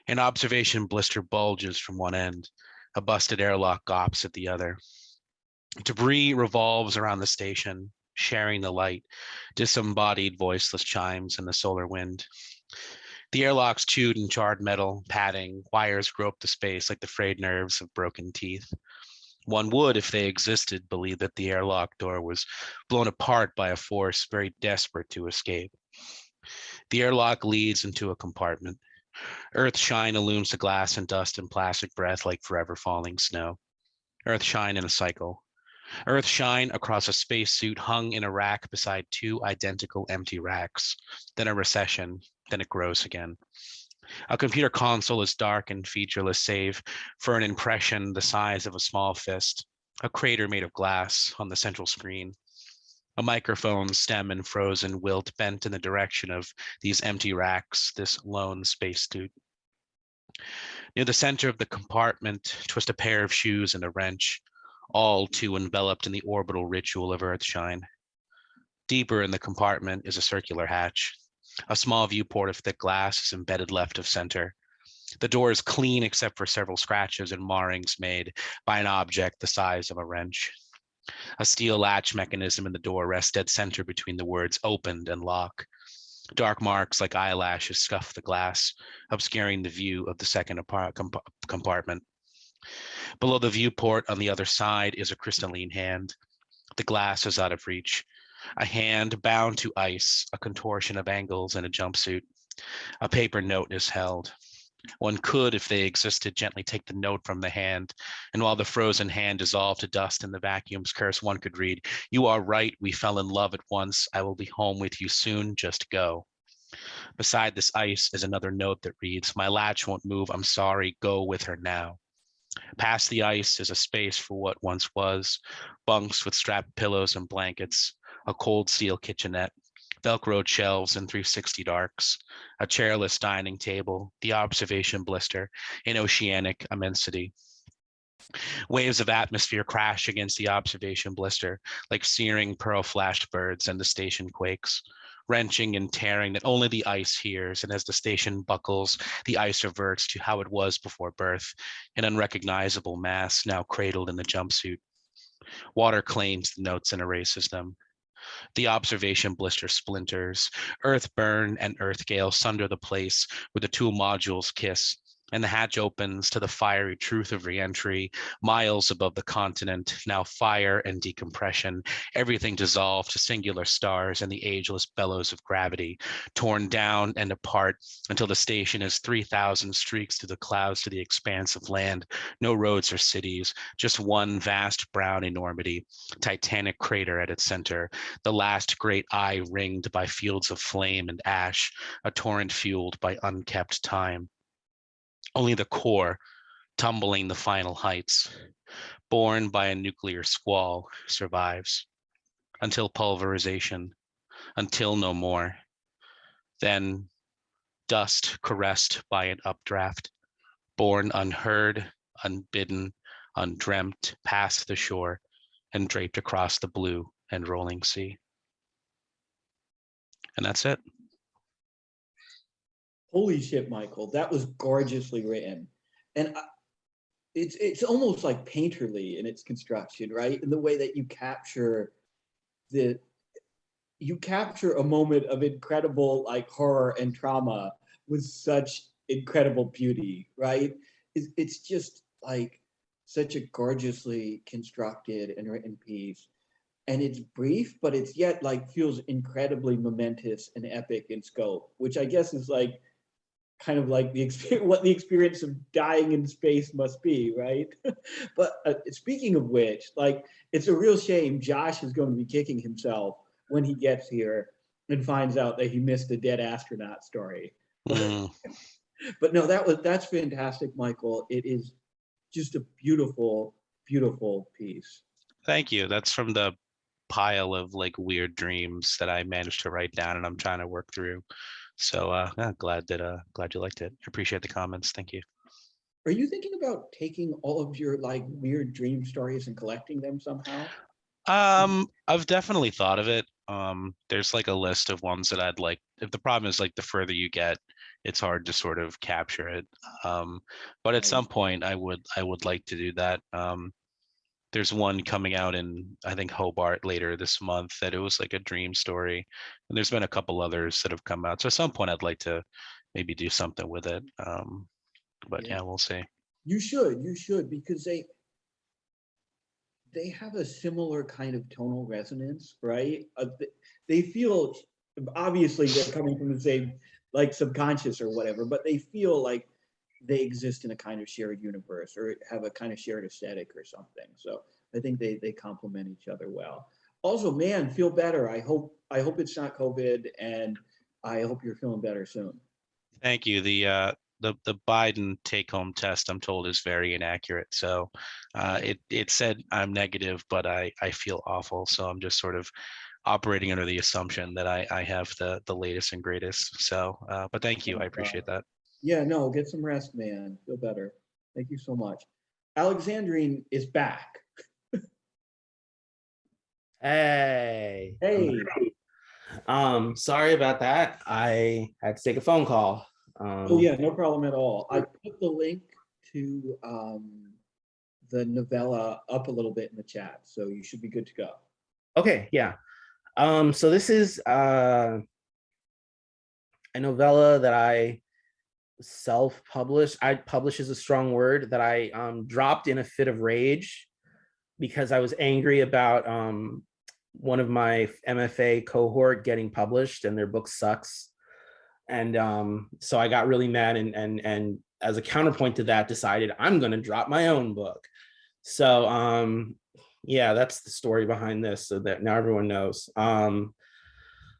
An observation blister bulges from one end. A busted airlock gawps at the other. Debris revolves around the station, sharing the light, disembodied voiceless chimes in the solar wind. The airlock's chewed and charred metal, padding, wires grope the space like the frayed nerves of broken teeth. One would, if they existed, believe that the airlock door was blown apart by a force very desperate to escape. The airlock leads into a compartment. Earthshine illumes the glass and dust and plastic breath like forever falling snow. Earthshine in a cycle. Earthshine across a spacesuit hung in a rack beside two identical empty racks. Then a recession, then it grows again. A computer console is dark and featureless save for an impression the size of a small fist. A crater made of glass on the central screen. A microphone stem and frozen wilt bent in the direction of these empty racks, this lone spacesuit. Near the center of the compartment, twist a pair of shoes and a wrench, all too enveloped in the orbital ritual of Earthshine. Deeper in the compartment is a circular hatch. A small viewport of thick glass is embedded left of center. The door is clean except for several scratches and marrings made by an object the size of a wrench. A steel latch mechanism in the door rests dead center between the words opened and lock. Dark marks like eyelashes scuff the glass, obscuring the view of the second compartment. Below the viewport on the other side is a crystalline hand. The glass is out of reach. A hand bound to ice, a contortion of angles in a jumpsuit. A paper note is held. One could, if they existed, gently take the note from the hand, and while the frozen hand dissolved to dust in the vacuum's curse, one could read, "You are right, we fell in love at once. I will be home with you soon, just go." Beside this ice is another note that reads, "My latch won't move, I'm sorry, go with her now." Past the ice is a space for what once was, bunks with strapped pillows and blankets, a cold steel kitchenette, Velcroed shelves and 360 darks, a chairless dining table, the observation blister in oceanic immensity. Waves of atmosphere crash against the observation blister like searing pearl flashed birds, and the station quakes, wrenching and tearing that only the ice hears, and as the station buckles, the ice reverts to how it was before birth, an unrecognizable mass now cradled in the jumpsuit. Water claims the notes and erases them. The observation blister splinters. Earth burn and earth gale sunder the place where the two modules kiss, and the hatch opens to the fiery truth of reentry, miles above the continent, now fire and decompression, everything dissolved to singular stars and the ageless bellows of gravity, torn down and apart until the station is 3,000 streaks through the clouds to the expanse of land, no roads or cities, just one vast brown enormity, titanic crater at its center, the last great eye ringed by fields of flame and ash, a torrent fueled by unkept time. Only the core, tumbling the final heights, born by a nuclear squall, survives until pulverization. until no more. Then dust caressed by an updraft, borne unheard, unbidden, undreamt past the shore and draped across the blue and rolling sea. And that's it. Holy shit, Michael, that was gorgeously written. And it's almost like painterly in its construction, right? In the way that you capture a moment of incredible like horror and trauma with such incredible beauty, right? It's just like such a gorgeously constructed and written piece. And it's brief, but it's yet like feels incredibly momentous and epic in scope, which I guess is like kind of like the experience, what the experience of dying in space must be, right? But speaking of which, like, it's a real shame Josh is going to be kicking himself when he gets here and finds out that he missed the dead astronaut story. Mm. But no, that's fantastic, Michael. It is just a beautiful, beautiful piece. Thank you. That's from the pile of like weird dreams that I managed to write down and I'm trying to work through. So yeah, glad you liked it. I appreciate the comments. Thank you. Are you thinking about taking all of your like weird dream stories and collecting them somehow? I've definitely thought of it. There's like a list of ones that I'd like. If the problem is like the further you get, it's hard to sort of capture it. But at some point I would like to do that. There's one coming out in, I think, Hobart later this month that it was like a dream story. And there's been a couple others that have come out. So at some point I'd like to maybe do something with it. But yeah, we'll see. You should, because they have a similar kind of tonal resonance, right? They feel, obviously they're coming from the same like subconscious or whatever, but they feel like they exist in a kind of shared universe or have a kind of shared aesthetic or something. So I think they complement each other well. Also, man, feel better. I hope it's not COVID, and I hope you're feeling better soon. Thank you. The Biden take-home test, I'm told, is very inaccurate. So it said I'm negative, but I feel awful. So I'm just sort of operating under the assumption that I have the latest and greatest. So, but thank you. I appreciate that. Yeah, no, get some rest, man. Feel better. Thank you so much. Alexandrine is back. Hey. Hey. Sorry about that. I had to take a phone call. Oh yeah, no problem at all. I put the link to the novella up a little bit in the chat, so you should be good to go. Okay, yeah. So this is a novella that I self-published. I publish is a strong word, that I dropped in a fit of rage because I was angry about one of my MFA cohort getting published and their book sucks. And so I got really mad and as a counterpoint to that decided I'm going to drop my own book. So yeah, that's the story behind this, so that now everyone knows.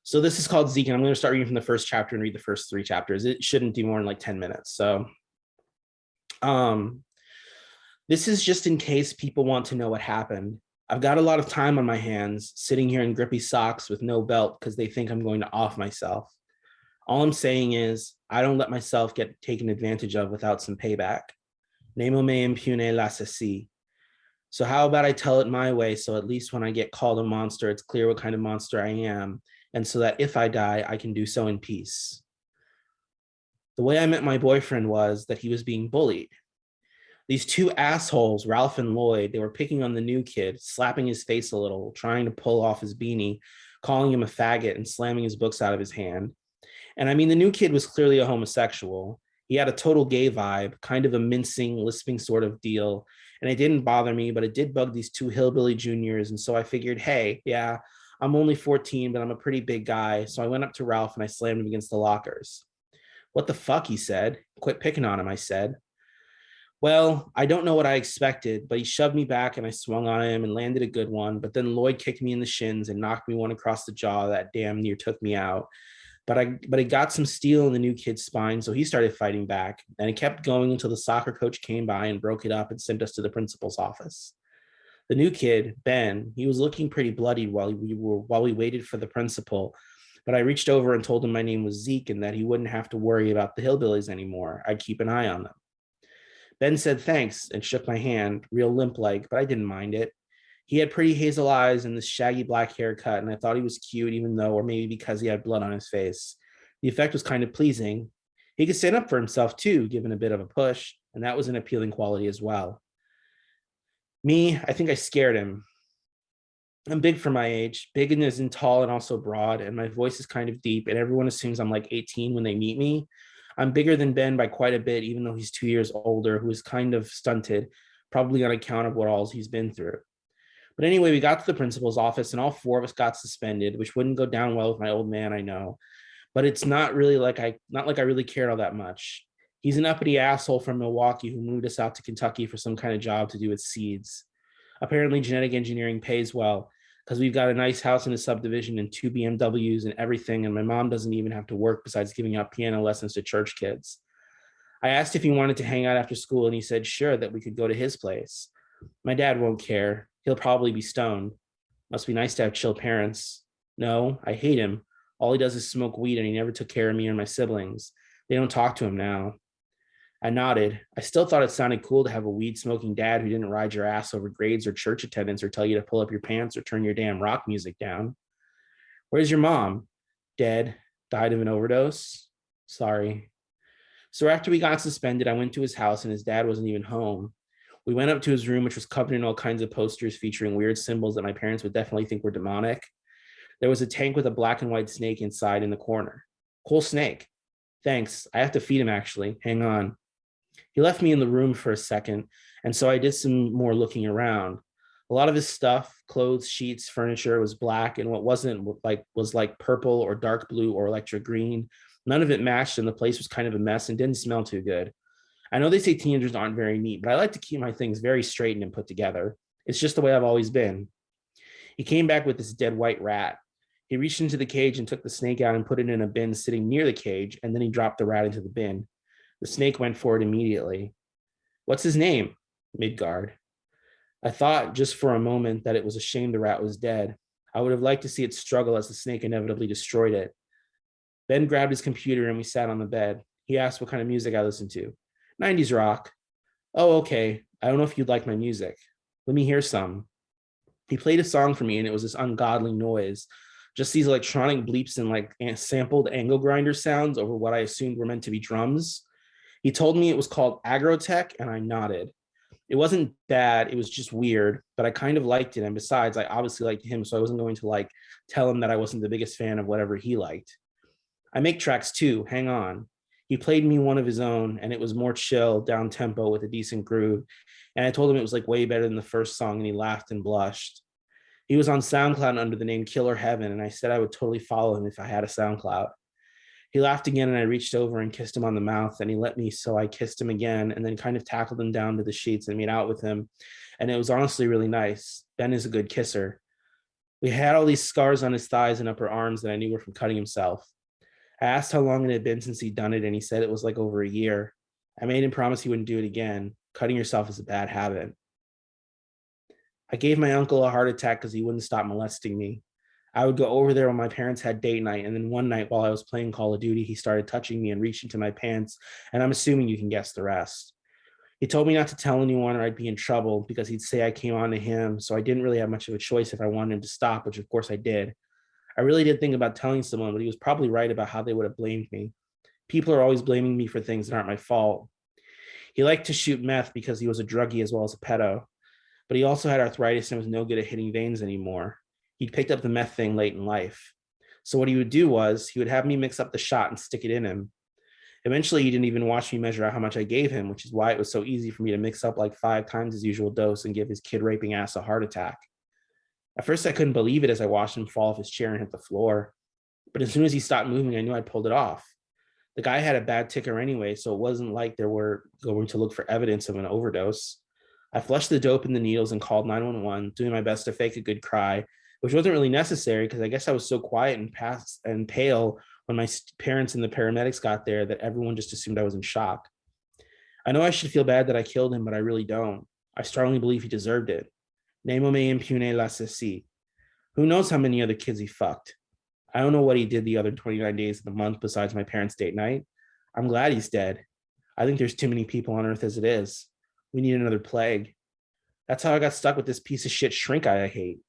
So this is called Zeke, and I'm going to start reading from the first chapter and read the first 3 chapters. It shouldn't do more than like 10 minutes. So this is just in case people want to know what happened. I've got a lot of time on my hands, sitting here in grippy socks with no belt because they think I'm going to off myself. All I'm saying is I don't let myself get taken advantage of without some payback. Nemo me impune l'assassin. So how about I tell it my way, so at least when I get called a monster, it's clear what kind of monster I am, and so that if I die, I can do so in peace. The way I met my boyfriend was that he was being bullied. These 2 assholes, Ralph and Lloyd, they were picking on the new kid, slapping his face a little, trying to pull off his beanie, calling him a faggot and slamming his books out of his hand. And I mean, the new kid was clearly a homosexual. He had a total gay vibe, kind of a mincing, lisping sort of deal. And it didn't bother me, but it did bug these 2 hillbilly juniors. And so I figured, hey, yeah, I'm only 14, but I'm a pretty big guy. So I went up to Ralph and I slammed him against the lockers. What the fuck, he said. Quit picking on him, I said. Well, I don't know what I expected, but he shoved me back and I swung on him and landed a good one. But then Lloyd kicked me in the shins and knocked me one across the jaw that damn near took me out. But it got some steel in the new kid's spine, so he started fighting back. And it kept going until the soccer coach came by and broke it up and sent us to the principal's office. The new kid, Ben, he was looking pretty bloody while we waited for the principal. but I reached over and told him my name was Zeke and that he wouldn't have to worry about the hillbillies anymore. I'd keep an eye on them. Ben said thanks and shook my hand, real limp-like, but I didn't mind it. He had pretty hazel eyes and this shaggy black haircut, and I thought he was cute, even though, or maybe because he had blood on his face. The effect was kind of pleasing. He could stand up for himself too, given a bit of a push, and that was an appealing quality as well. Me, I think I scared him. I'm big for my age, big and as in tall and also broad, and my voice is kind of deep, and everyone assumes I'm like 18 when they meet me. I'm bigger than Ben by quite a bit, even though he's 2 years older, who is kind of stunted, probably on account of what all he's been through. But anyway, we got to the principal's office and all four of us got suspended, which wouldn't go down well with my old man, I know. But it's not like I really cared all that much. He's an uppity asshole from Milwaukee who moved us out to Kentucky for some kind of job to do with seeds. Apparently genetic engineering pays well because we've got a nice house in a subdivision and 2 BMWs and everything, and my mom doesn't even have to work besides giving out piano lessons to church kids. I asked if he wanted to hang out after school, and he said sure, that we could go to his place. My dad won't care. He'll probably be stoned. Must be nice to have chill parents. No, I hate him. All he does is smoke weed, and he never took care of me or my siblings. They don't talk to him now. I nodded. I still thought it sounded cool to have a weed-smoking dad who didn't ride your ass over grades or church attendance or tell you to pull up your pants or turn your damn rock music down. Where's your mom? Dead. Died of an overdose? Sorry. So after we got suspended, I went to his house and his dad wasn't even home. We went up to his room, which was covered in all kinds of posters featuring weird symbols that my parents would definitely think were demonic. There was a tank with a black and white snake inside in the corner. Cool snake. Thanks. I have to feed him, actually. Hang on. He left me in the room for a second, and so I did some more looking around. A lot of his stuff, clothes, sheets, furniture was black, and what wasn't was like purple or dark blue or electric green. None of it matched, and the place was kind of a mess and didn't smell too good. I know they say teenagers aren't very neat, but I like to keep my things very straightened and put together. It's just the way I've always been. He came back with this dead white rat. He reached into the cage and took the snake out and put it in a bin sitting near the cage, and then he dropped the rat into the bin. The snake went for it immediately. What's his name? Midgard. I thought just for a moment that it was a shame the rat was dead. I would have liked to see it struggle as the snake inevitably destroyed it. Ben grabbed his computer and we sat on the bed. He asked what kind of music I listened to. 90s rock. Oh, okay. I don't know if you'd like my music. Let me hear some. He played a song for me and it was this ungodly noise. Just these electronic bleeps and like sampled angle grinder sounds over what I assumed were meant to be drums. He told me it was called Agrotech and I nodded. It wasn't bad, it was just weird, but I kind of liked it. And besides, I obviously liked him, so I wasn't going to like tell him that I wasn't the biggest fan of whatever he liked. I make tracks too, hang on. He played me one of his own and it was more chill, down tempo with a decent groove. And I told him it was like way better than the first song and he laughed and blushed. He was on SoundCloud under the name Killer Heaven and I said I would totally follow him if I had a SoundCloud. He laughed again and I reached over and kissed him on the mouth and he let me, so I kissed him again and then kind of tackled him down to the sheets and made out with him. And it was honestly really nice. Ben is a good kisser. We had all these scars on his thighs and upper arms that I knew were from cutting himself. I asked how long it had been since he'd done it and he said it was like over a year. I made him promise he wouldn't do it again. Cutting yourself is a bad habit. I gave my uncle a heart attack because he wouldn't stop molesting me. I would go over there when my parents had date night, and then one night while I was playing Call of Duty, he started touching me and reached into my pants, and I'm assuming you can guess the rest. He told me not to tell anyone or I'd be in trouble because he'd say I came on to him, so I didn't really have much of a choice if I wanted him to stop, which of course I did. I really did think about telling someone, but he was probably right about how they would have blamed me. People are always blaming me for things that aren't my fault. He liked to shoot meth because he was a druggie as well as a pedo, but he also had arthritis and was no good at hitting veins anymore. He'd picked up the meth thing late in life. So what he would do was he would have me mix up the shot and stick it in him. Eventually, he didn't even watch me measure out how much I gave him, which is why it was so easy for me to mix up like 5 times his usual dose and give his kid raping ass a heart attack. At first, I couldn't believe it as I watched him fall off his chair and hit the floor. But as soon as he stopped moving, I knew I'd pulled it off. The guy had a bad ticker anyway, so it wasn't like they were going to look for evidence of an overdose. I flushed the dope in the needles and called 911, doing my best to fake a good cry, which wasn't really necessary because I guess I was so quiet and pale when my parents and the paramedics got there that everyone just assumed I was in shock. I know I should feel bad that I killed him, but I really don't. I strongly believe he deserved it. Nemo me impune la ceci. Who knows how many other kids he fucked? I don't know what he did the other 29 days of the month besides my parents' date night. I'm glad he's dead. I think there's too many people on Earth as it is. We need another plague. That's how I got stuck with this piece of shit shrink I hate.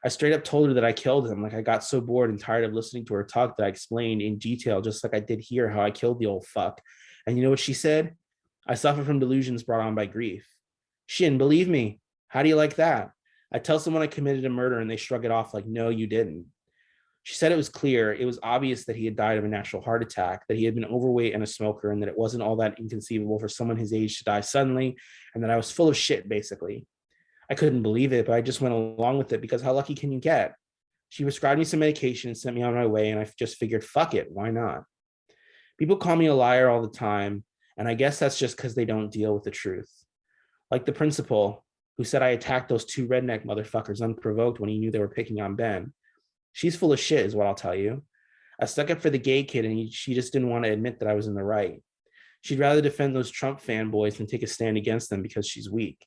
I straight up told her that I killed him. Like I got so bored and tired of listening to her talk that I explained in detail, just like I did here, how I killed the old fuck. And you know what she said? I suffer from delusions brought on by grief. She didn't believe me. How do you like that? I tell someone I committed a murder and they shrug it off like, no, you didn't. She said it was clear, it was obvious that he had died of a natural heart attack, that he had been overweight and a smoker, and that it wasn't all that inconceivable for someone his age to die suddenly, and that I was full of shit, basically. I couldn't believe it, but I just went along with it because how lucky can you get? She prescribed me some medication and sent me on my way, and I just figured, fuck it, why not? People call me a liar all the time, and I guess that's just because they don't deal with the truth. Like the principal who said I attacked those two redneck motherfuckers unprovoked when he knew they were picking on Ben. She's full of shit, is what I'll tell you. I stuck up for the gay kid, and she just didn't want to admit that I was in the right. She'd rather defend those Trump fanboys than take a stand against them because she's weak.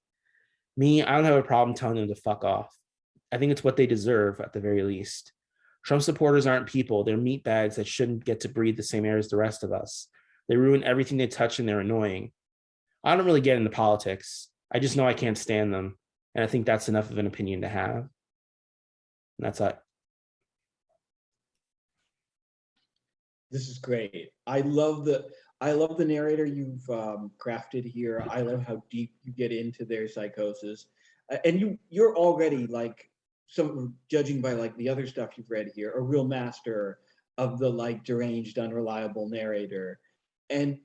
Me, I don't have a problem telling them to fuck off. I think it's what they deserve at the very least. Trump supporters aren't people. They're meatbags that shouldn't get to breathe the same air as the rest of us. They ruin everything they touch and they're annoying. I don't really get into politics. I just know I can't stand them. And I think that's enough of an opinion to have. And that's it. This is great. I love the narrator you've crafted here. I love how deep you get into their psychosis, and you're already like, some judging by like the other stuff you've read here, a real master of the like deranged, unreliable narrator. And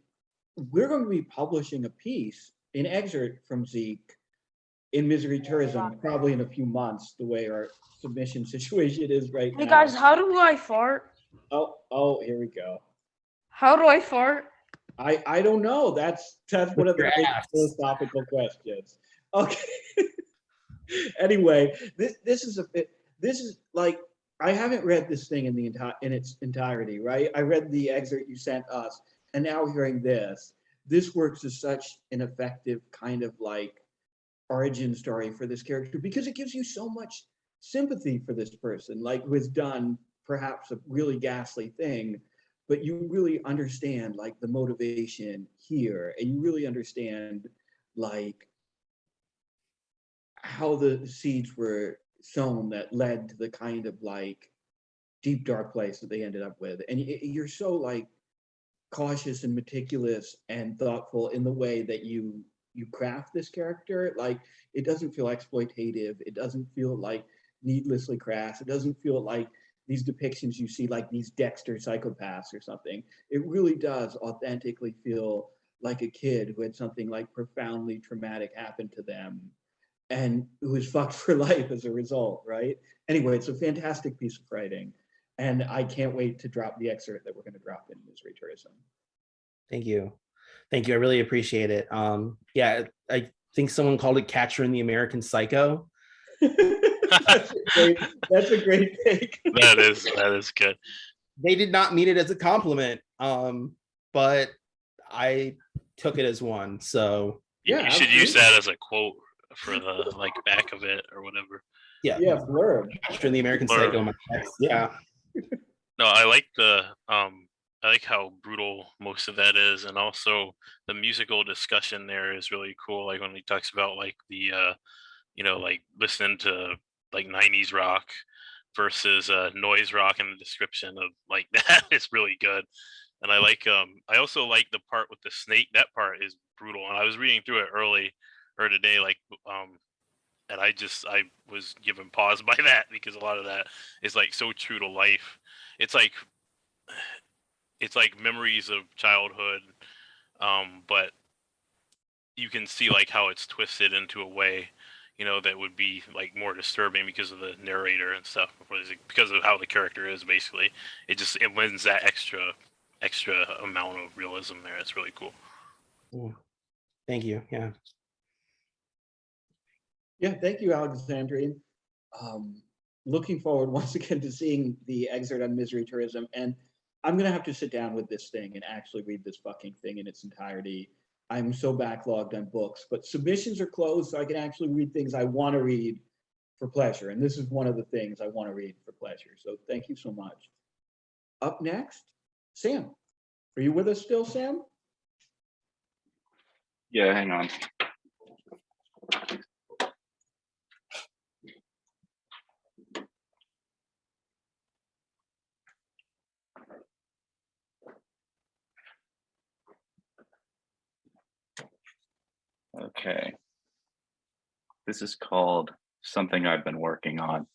we're going to be publishing a piece, an excerpt from Zeke in Misery Tourism, probably in a few months, the way our submission situation is right now. Hey guys, how do I fart? Oh, here we go. How do I fart? I don't know. That's one of the big ass. philosophical questions. Okay. Anyway, this is like, I haven't read this thing in its entirety, right? I read the excerpt you sent us, and now hearing this works as such an effective kind of like origin story for this character, because it gives you so much sympathy for this person, like who has done perhaps a really ghastly thing, but you really understand like the motivation here, and you really understand like how the seeds were sown that led to the kind of like deep dark place that they ended up with. And you're so like cautious and meticulous and thoughtful in the way that you craft this character. Like, it doesn't feel exploitative, it doesn't feel like needlessly crass, it doesn't feel like these depictions you see like these Dexter psychopaths or something. It really does authentically feel like a kid who had something like profoundly traumatic happen to them and who is fucked for life as a result, right? Anyway, it's a fantastic piece of writing, and I can't wait to drop the excerpt that we're going to drop in Misery Tourism. Thank you. Thank you. I really appreciate it. Yeah, I think someone called it Catcher in the American Psycho. That's a great take. That is good. They did not mean it as a compliment, but I took it as one. So You should use that as a quote for the like back of it or whatever. yeah, blurb. Catcher in the American Blurb. Psycho. My text. Yeah. No, I like I like how brutal most of that is, and also the musical discussion there is really cool. Like when he talks about like the like listening to like 90s rock versus noise rock, and the description of like that is really good. And I like I also like the part with the snake. That part is brutal, and I was reading through it early or today, like and I was given pause by that, because a lot of that is like so true to life. It's like memories of childhood, but you can see like how it's twisted into a way, that would be like more disturbing because of the narrator and stuff, because of how the character is. Basically, it lends that extra amount of realism there. It's really cool. Ooh. Thank you. Yeah. Yeah, thank you, Alexandrine. Looking forward once again to seeing the excerpt on Misery Tourism, and I'm gonna have to sit down with this thing and actually read this fucking thing in its entirety. I'm so backlogged on books, but submissions are closed, so I can actually read things I want to read for pleasure, and this is one of the things I want to read for pleasure. So thank you so much. up next, Sam. Are you with us still, Sam? Yeah, hang on. Okay. This is called Something I've Been Working On.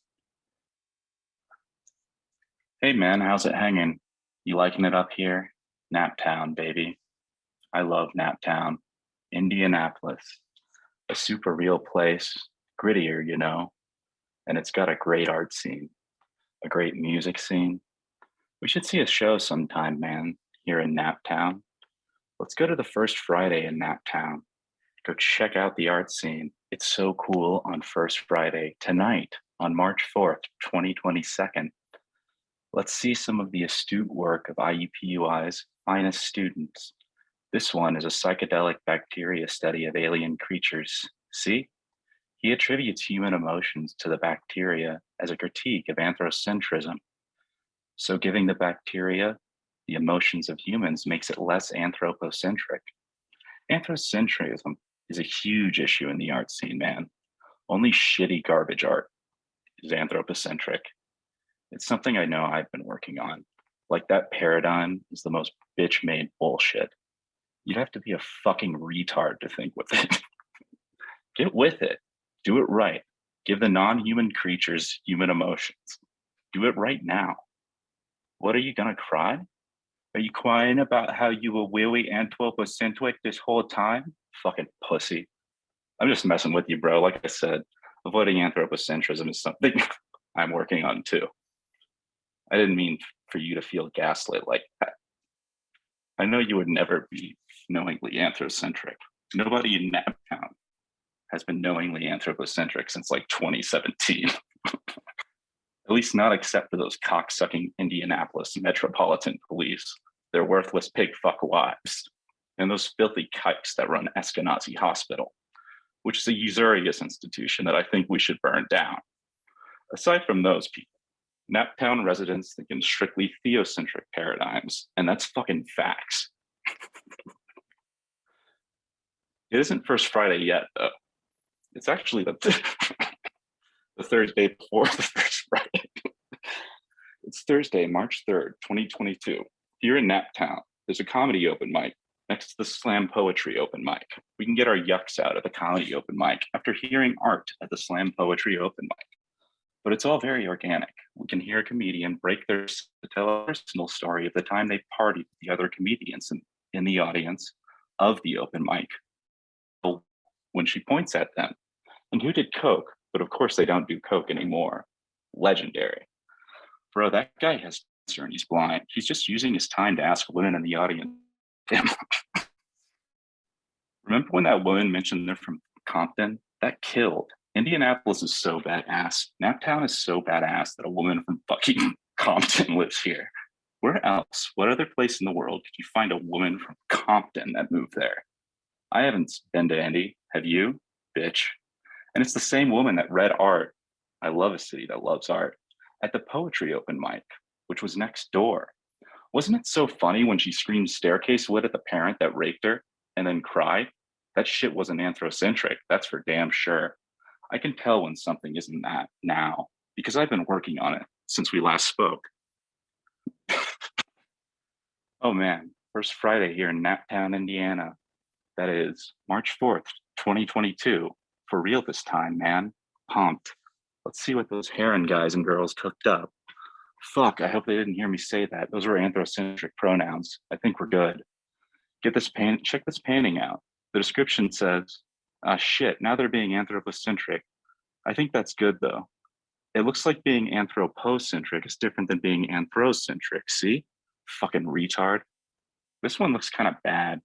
Hey man, how's it hanging? You liking it up here? Naptown, baby. I love Naptown. Indianapolis. A super real place, grittier, you know, and it's got a great art scene, a great music scene. We should see a show sometime, man, here in Naptown. Let's go to the First Friday in Naptown. Go check out the art scene. It's so cool on First Friday tonight on March 4th, 2022. Let's see some of the astute work of IUPUI's finest students. This one is a psychedelic bacteria study of alien creatures. See? He attributes human emotions to the bacteria as a critique of anthropocentrism. So giving the bacteria the emotions of humans makes it less anthropocentric. Anthropocentrism is a huge issue in the art scene, man. Only shitty garbage art is anthropocentric. It's something I know I've been working on. Like that paradigm is the most bitch-made bullshit. You'd have to be a fucking retard to think with it. Get with it. Do it right. Give the non-human creatures human emotions. Do it right now. What are you gonna cry? Are you crying about how you were really anthropocentric this whole time? Fucking pussy. I'm just messing with you, bro. Like I said, avoiding anthropocentrism is something I'm working on too. I didn't mean for you to feel gaslit like that. I know you would never be knowingly anthrocentric. Nobody in Naptown has been knowingly anthropocentric since like 2017. At least not except for those cocksucking Indianapolis Metropolitan Police, their worthless pig fuck wives, and those filthy kikes that run Eskenazi Hospital, which is a usurious institution that I think we should burn down. Aside from those people, Naptown residents think in strictly theocentric paradigms, and that's fucking facts. It isn't First Friday yet, though. It's actually the Thursday before the First Friday. It's Thursday, March 3rd, 2022. Here in Naptown, there's a comedy open mic next to the slam poetry open mic. We can get our yucks out at the comedy open mic after hearing art at the slam poetry open mic. But it's all very organic. We can hear a comedian break their to tell a personal story of the time they partied with the other comedians in the audience of the open mic when she points at them. And who did coke? But of course they don't do coke anymore. Legendary. Bro, that guy has cancer and he's blind. He's just using his time to ask women in the audience. Remember when that woman mentioned they're from Compton? That killed. Indianapolis is so badass. Naptown is so badass that a woman from fucking Compton lives here. Where else? What other place in the world could you find a woman from Compton that moved there? I haven't been to Indy. Have you? Bitch. And it's the same woman that read art. I love a city that loves art. At the poetry open mic, which was next door. Wasn't it so funny when she screamed staircase wit at the parent that raped her and then cried? That shit wasn't anthrocentric. That's for damn sure. I can tell when something isn't that now because I've been working on it since we last spoke. Oh man, First Friday here in Naptown, Indiana. That is March 4th, 2022. For real this time, man. Pumped. Let's see what those heron guys and girls cooked up. Fuck, I hope they didn't hear me say that. Those were anthrocentric pronouns. I think we're good. Check this painting out. The description says, shit, now they're being anthropocentric. I think that's good though. It looks like being anthropocentric is different than being anthrocentric, see? Fucking retard. This one looks kind of bad.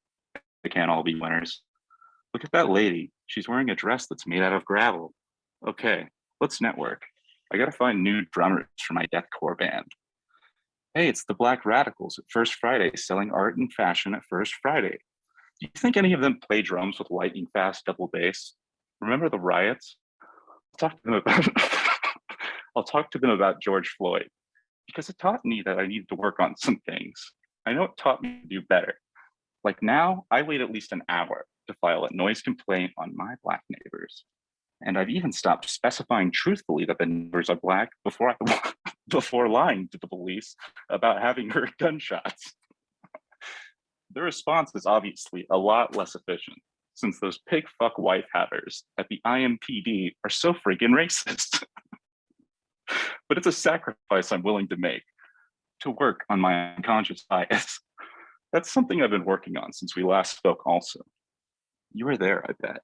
They can't all be winners. Look at that lady. She's wearing a dress that's made out of gravel. Okay, let's network. I gotta find new drummers for my deathcore band. Hey, it's the Black Radicals at First Friday selling art and fashion at First Friday. Do you think any of them play drums with lightning fast double bass? Remember the riots? I'll talk to them about George Floyd. because it taught me that I needed to work on some things. I know it taught me to do better. Like now, I wait at least an hour to file a noise complaint on my Black neighbors. And I've even stopped specifying truthfully that the neighbors are Black before before lying to the police about having heard gunshots. The response is obviously a lot less efficient, since those pig fuck wife havers at the IMPD are so friggin' racist. But it's a sacrifice I'm willing to make to work on my unconscious bias. That's something I've been working on since we last spoke also. You were there, I bet.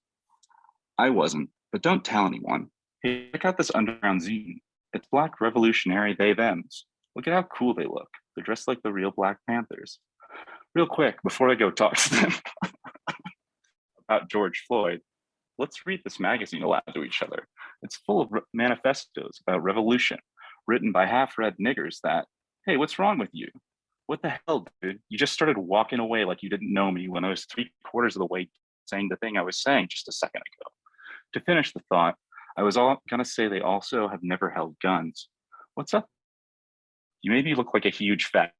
I wasn't, but don't tell anyone. Hey, check out this underground zine. It's Black Revolutionary They Thems. Look at how cool they look. They're dressed like the real Black Panthers. Real quick, before I go talk to them about George Floyd, let's read this magazine aloud to each other. It's full of manifestos about revolution, written by half-read niggers that, hey, what's wrong with you? What the hell, dude? You just started walking away like you didn't know me when I was 3/4 of the way saying the thing I was saying just a second ago. To finish the thought, I was gonna say they also have never held guns. What's up? You maybe look like a huge fat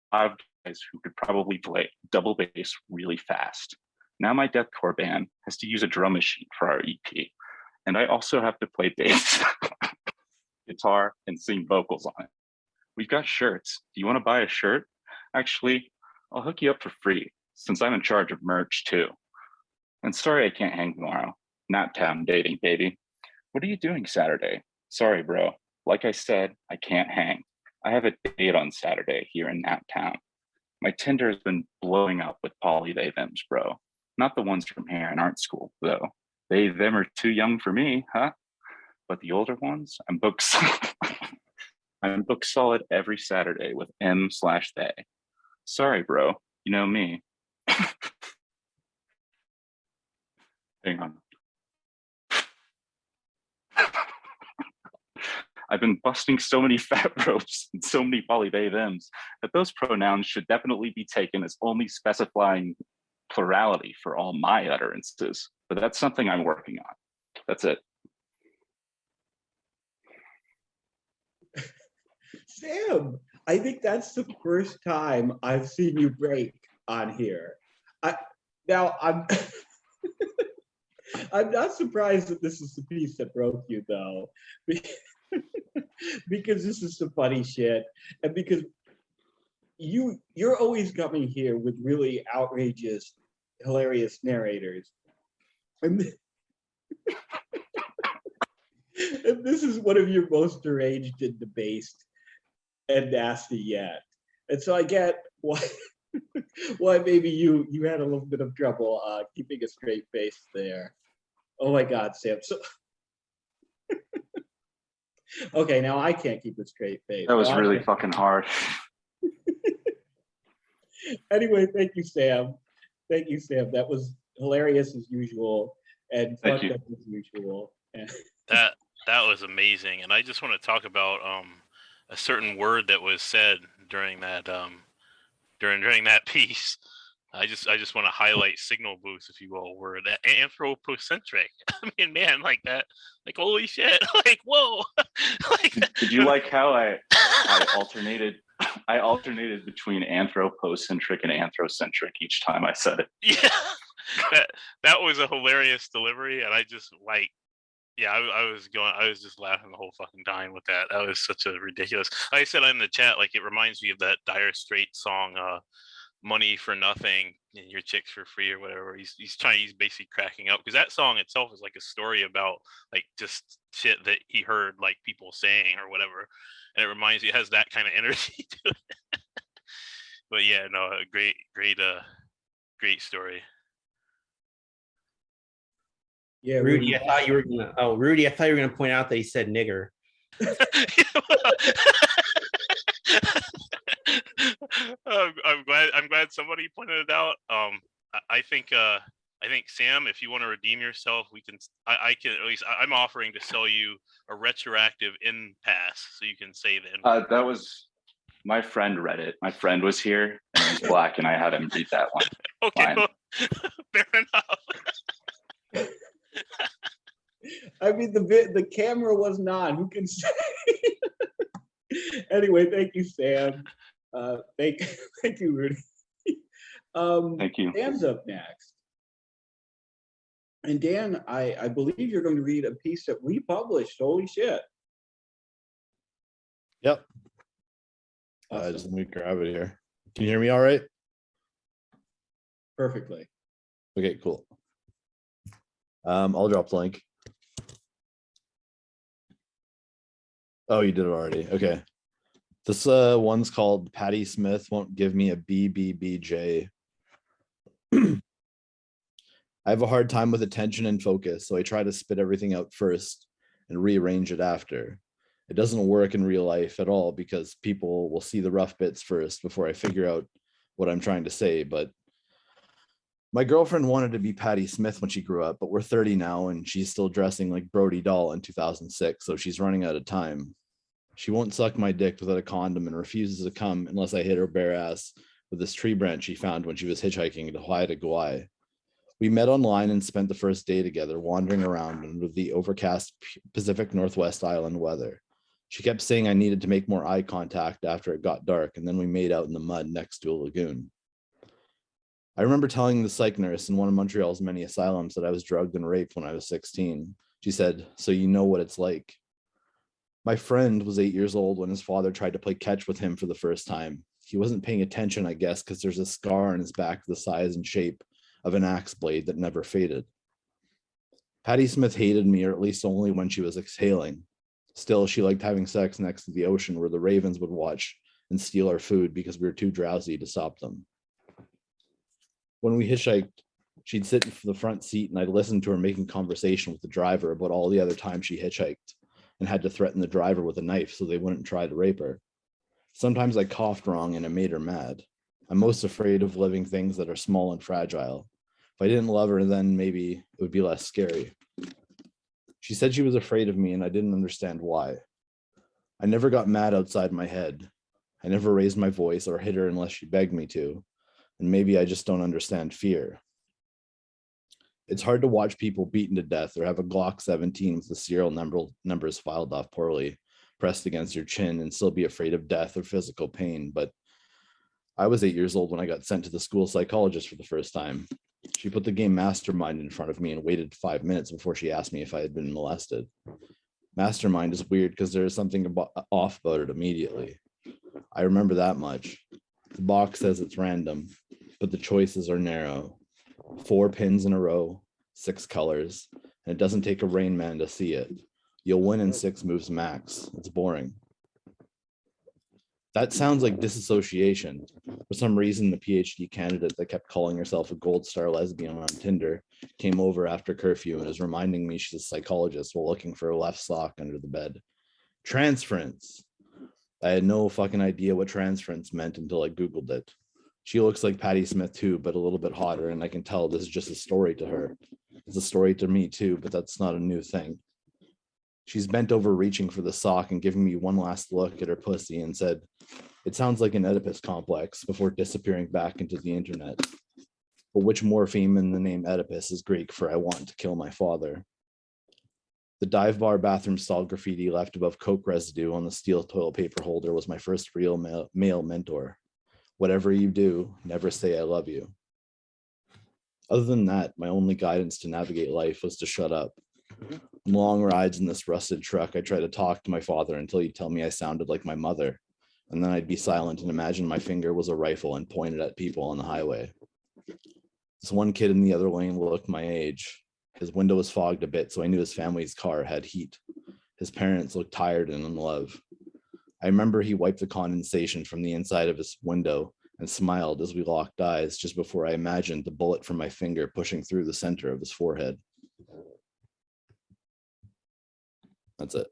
five guys who could probably play double bass really fast. Now my deathcore band has to use a drum machine for our EP, and I also have to play bass, guitar, and sing vocals on it. We've got shirts. Do you want to buy a shirt? Actually, I'll hook you up for free, since I'm in charge of merch too. And sorry I can't hang tomorrow. Naptown dating, baby. What are you doing Saturday? Sorry, bro. Like I said, I can't hang. I have a date on Saturday here in Naptown. My Tinder has been blowing up with poly they thems, bro. Not the ones from here in art school, though. They them are too young for me, huh? But the older ones, I'm booked I'm booked solid every Saturday with M/they. Sorry, bro. You know me. Hang on. I've been busting so many fat ropes and so many poly they thems that those pronouns should definitely be taken as only specifying plurality for all my utterances. But that's something I'm working on. That's it. Sam, I think that's the first time I've seen you break on here. I'm I'm not surprised that this is the piece that broke you, though, because this is some funny shit, and because you're always coming here with really outrageous, hilarious narrators, and and this is one of your most deranged and debased and nasty yet. And so I get why maybe you had a little bit of trouble keeping a straight face there. Oh my God, Sam. So okay, now I can't keep a straight face. That was really fucking hard. Anyway, thank you, Sam. Thank you, Sam. That was hilarious as usual and Thank fucked you. up as usual. That was amazing, and I just want to talk about a certain word that was said during that during that piece. I just want to highlight signal boost, if you will, word anthropocentric. I mean, man, like that, like holy shit, like whoa. Like, Did you like how I alternated? I alternated between anthropocentric and anthrocentric each time I said it. Yeah, that was a hilarious delivery, and I just like, yeah, I was just laughing the whole fucking time with that. That was such a ridiculous. Like I said in the chat, like it reminds me of that Dire Straits song, "Money for Nothing" and "Your Chicks for Free" or whatever. He's basically cracking up because that song itself is like a story about like just shit that he heard like people saying or whatever, and it reminds me, it has that kind of energy to it. But yeah, no, a great story. Yeah, Rudy, I thought you were gonna. Oh, Rudy, I thought you were gonna point out that he said nigger. I'm glad somebody pointed it out. I think Sam, if you want to redeem yourself, we can. I can at least. I'm offering to sell you a retroactive in pass, so you can say the. That was my friend read it. My friend was here and he's Black, and I had him read that one. Okay, well, fair enough. I mean, the camera wasn't on. Who can say? Anyway, thank you, Sam. Thank you, Rudy. Thank you. Dan's up next. And Dan, I believe you're going to read a piece that we published. Holy shit. Yep. Awesome. Just let me grab it here. Can you hear me all right? Perfectly. Okay, cool. I'll drop the link. Oh, you did it already. Okay. This one's called Patty Smith Won't Give Me a BBBJ. I have a hard time with attention and focus, so I try to spit everything out first and rearrange it after. It doesn't work in real life at all because people will see the rough bits first before I figure out what I'm trying to say. But my girlfriend wanted to be Patty Smith when she grew up, but we're 30 now and she's still dressing like Brody Dahl in 2006, so she's running out of time. She won't suck my dick without a condom and refuses to come unless I hit her bare ass with this tree branch she found when she was hitchhiking to Hawaii to Kauai. We met online and spent the first day together wandering around under the overcast Pacific Northwest island weather. She kept saying I needed to make more eye contact after it got dark, and then we made out in the mud next to a lagoon. I remember telling the psych nurse in one of Montreal's many asylums that I was drugged and raped when I was 16. She said, "So you know what it's like." My friend was 8 years old when his father tried to play catch with him for the first time. He wasn't paying attention, I guess, because there's a scar on his back the size and shape of an axe blade that never faded. Patty Smith hated me, or at least only when she was exhaling. Still, she liked having sex next to the ocean where the ravens would watch and steal our food because we were too drowsy to stop them. When we hitchhiked, she'd sit in the front seat and I'd listen to her making conversation with the driver about all the other times she hitchhiked and had to threaten the driver with a knife so they wouldn't try to rape her. Sometimes I coughed wrong and it made her mad. I'm most afraid of living things that are small and fragile. If I didn't love her, then maybe it would be less scary. She said she was afraid of me and I didn't understand why. I never got mad outside my head. I never raised my voice or hit her unless she begged me to. And maybe I just don't understand fear. It's hard to watch people beaten to death or have a Glock 17 with the serial numbers filed off poorly pressed against your chin and still be afraid of death or physical pain. But I was 8 years old when I got sent to the school psychologist for the first time. She put the game Mastermind in front of me and waited 5 minutes before she asked me if I had been molested. Mastermind is weird because there is something off about it immediately. I remember that much. The box says it's random, but the choices are narrow. 4 pins in a row, 6 colors, and it doesn't take a Rain Man to see it. You'll win in 6 moves max. It's boring. That sounds like disassociation. For some reason, the PhD candidate that kept calling herself a gold star lesbian on Tinder came over after curfew and is reminding me she's a psychologist while looking for a left sock under the bed. Transference. I had no fucking idea what transference meant until I Googled it. She looks like Patty Smith too, but a little bit hotter, and I can tell this is just a story to her. It's a story to me too, but that's not a new thing. She's bent over reaching for the sock and giving me one last look at her pussy and said, "It sounds like an Oedipus complex," before disappearing back into the internet. But which morpheme in the name Oedipus is Greek for "I want to kill my father"? The dive bar bathroom stall graffiti left above Coke residue on the steel toilet paper holder was my first real male mentor. Whatever you do, never say "I love you." Other than that, my only guidance to navigate life was to shut up. On long rides in this rusted truck, I tried to talk to my father until he'd tell me I sounded like my mother, and then I'd be silent and imagine my finger was a rifle and pointed at people on the highway. This one kid in the other lane looked my age. His window was fogged a bit, so I knew his family's car had heat. His parents looked tired and in love. I remember he wiped the condensation from the inside of his window and smiled as we locked eyes just before I imagined the bullet from my finger pushing through the center of his forehead. That's it.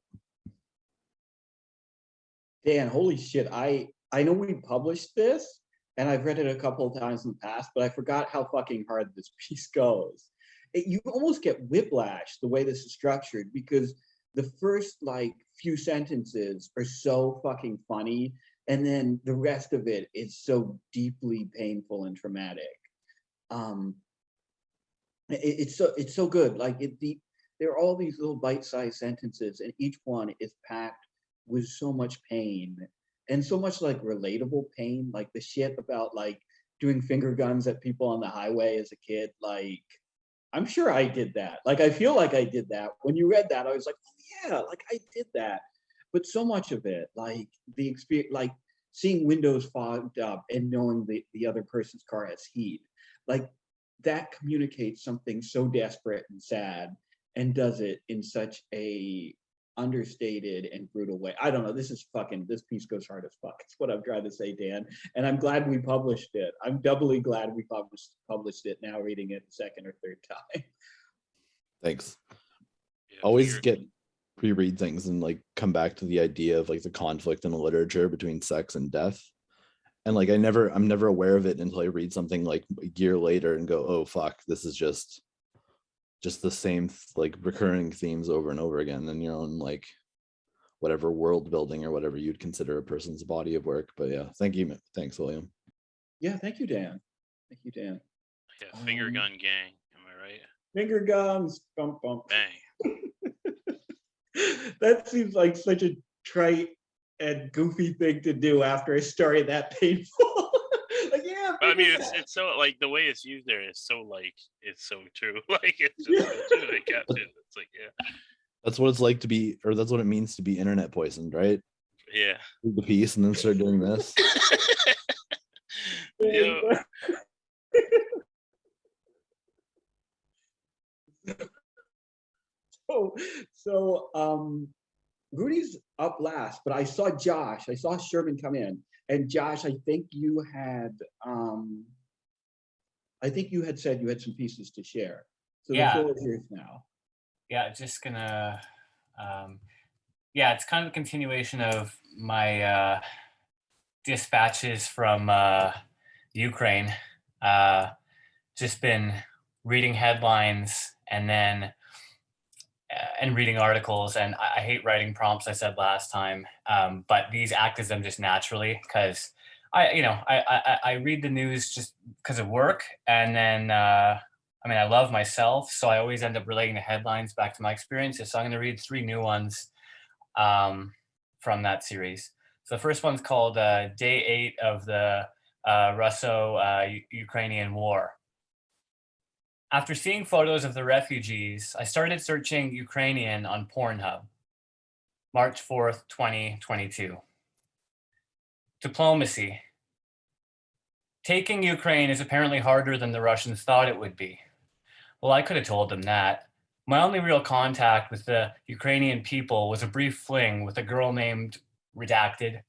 Dan, holy shit. I know we published this and I've read it a couple of times in the past, but I forgot how fucking hard this piece goes. You almost get whiplash the way this is structured because the first like few sentences are so fucking funny and then the rest of it is so deeply painful and traumatic. It's so good. Like there are all these little bite-sized sentences and each one is packed was so much pain and so much like relatable pain, like the shit about like doing finger guns at people on the highway as a kid. Like, I'm sure I did that. Like, I feel like I did that. When you read that, I was like, oh yeah, like I did that. But so much of it, like the experience, like seeing windows fogged up and knowing the other person's car has heat, like that communicates something so desperate and sad and does it in such a understated and brutal way. I don't know. This piece goes hard as fuck. It's what I'm trying to say, Dan. And I'm glad we published it. I'm doubly glad we published it now, reading it a second or third time. Thanks. Yeah, Always finger- get reread things and like come back to the idea of like the conflict in the literature between sex and death. And like I'm never aware of it until I read something like a year later and go, oh fuck, this is just the same like recurring themes over and over again in your own like whatever world building or whatever you'd consider a person's body of work. But yeah, thanks William. Yeah, thank you, Dan. Thank you, Dan. Yeah, finger gun gang. Am I right? Finger guns, bump bump. Bang. That seems like such a trite and goofy thing to do after a story that painful. Like, yeah. But I mean, finger it's so like the way it's used there is so like it's so true. Like it's just so true. They kept it. It's like That's what it's like to be, or that's what it means to be internet poisoned, right? yeah. Read the piece and then start doing this. Yo, So Rudy's up last, but I saw Sherman come in, and Josh, I think you had said you had some pieces to share. So Yeah. the floor is yours now. Yeah, just gonna, yeah, it's kind of a continuation of my dispatches from Ukraine. Just been reading headlines and then and reading articles, and I hate writing prompts, I said last time, but these act as them just naturally because I read the news just because of work, and then I mean, I love myself, so I always end up relating the headlines back to my experiences. So I'm going to read 3 new ones from that series. So the first one's called Day 8 of the Russo-Ukrainian War. After seeing photos of the refugees, I started searching Ukrainian on Pornhub. March 4th, 2022. Diplomacy. Taking Ukraine is apparently harder than the Russians thought it would be. Well, I could have told them that. My only real contact with the Ukrainian people was a brief fling with a girl named Redacted.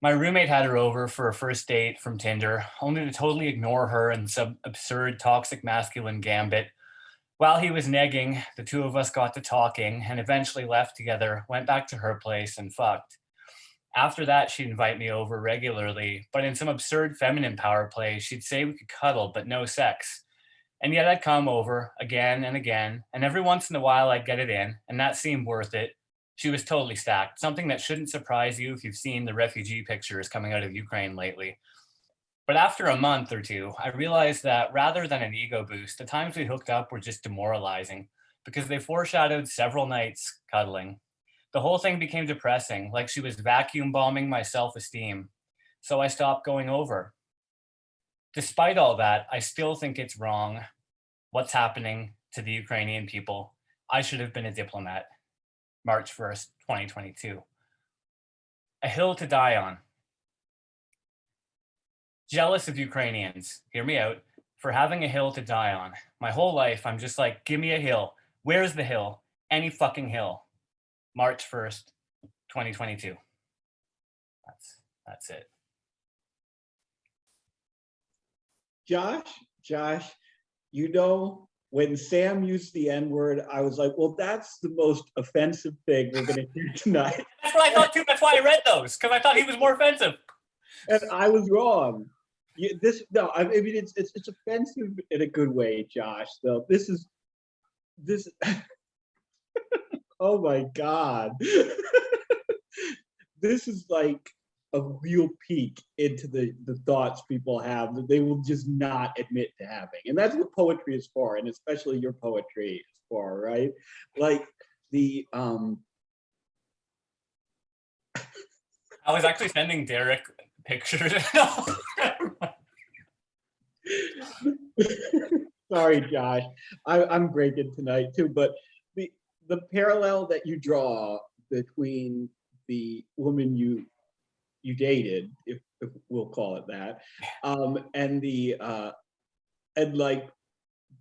My roommate had her over for a first date from Tinder, only to totally ignore her and some absurd toxic masculine gambit. While he was negging, the two of us got to talking and eventually left together, went back to her place and fucked. After that, she'd invite me over regularly, but in some absurd feminine power play, she'd say we could cuddle, but no sex. And yet I'd come over again and again, and every once in a while I'd get it in, and that seemed worth it. She was totally stacked, something that shouldn't surprise you if you've seen the refugee pictures coming out of Ukraine lately. But after a month or two, I realized that rather than an ego boost, the times we hooked up were just demoralizing because they foreshadowed several nights cuddling. The whole thing became depressing, like she was vacuum bombing my self-esteem. So I stopped going over. Despite all that, I still think it's wrong what's happening to the Ukrainian people. I should have been a diplomat. March 1st, 2022. A hill to die on. Jealous of Ukrainians, hear me out, for having a hill to die on. My whole life, I'm just like, give me a hill. Where's the hill? Any fucking hill. March 1st, 2022. That's it. Josh, you know, when Sam used the N-word, I was like, well, that's the most offensive thing we're going to hear tonight. That's what I thought too. That's why I read those, because I thought he was more offensive. And I was wrong. I mean, it's offensive in a good way, Josh. So this. Oh my God. This is like a real peek into the thoughts people have that they will just not admit to having. And that's what poetry is for, and especially your poetry is for, right? Like I was actually sending Derek pictures. Sorry, Josh. I'm breaking tonight too, but the parallel that you draw between the woman you dated, if we'll call it that, and the and like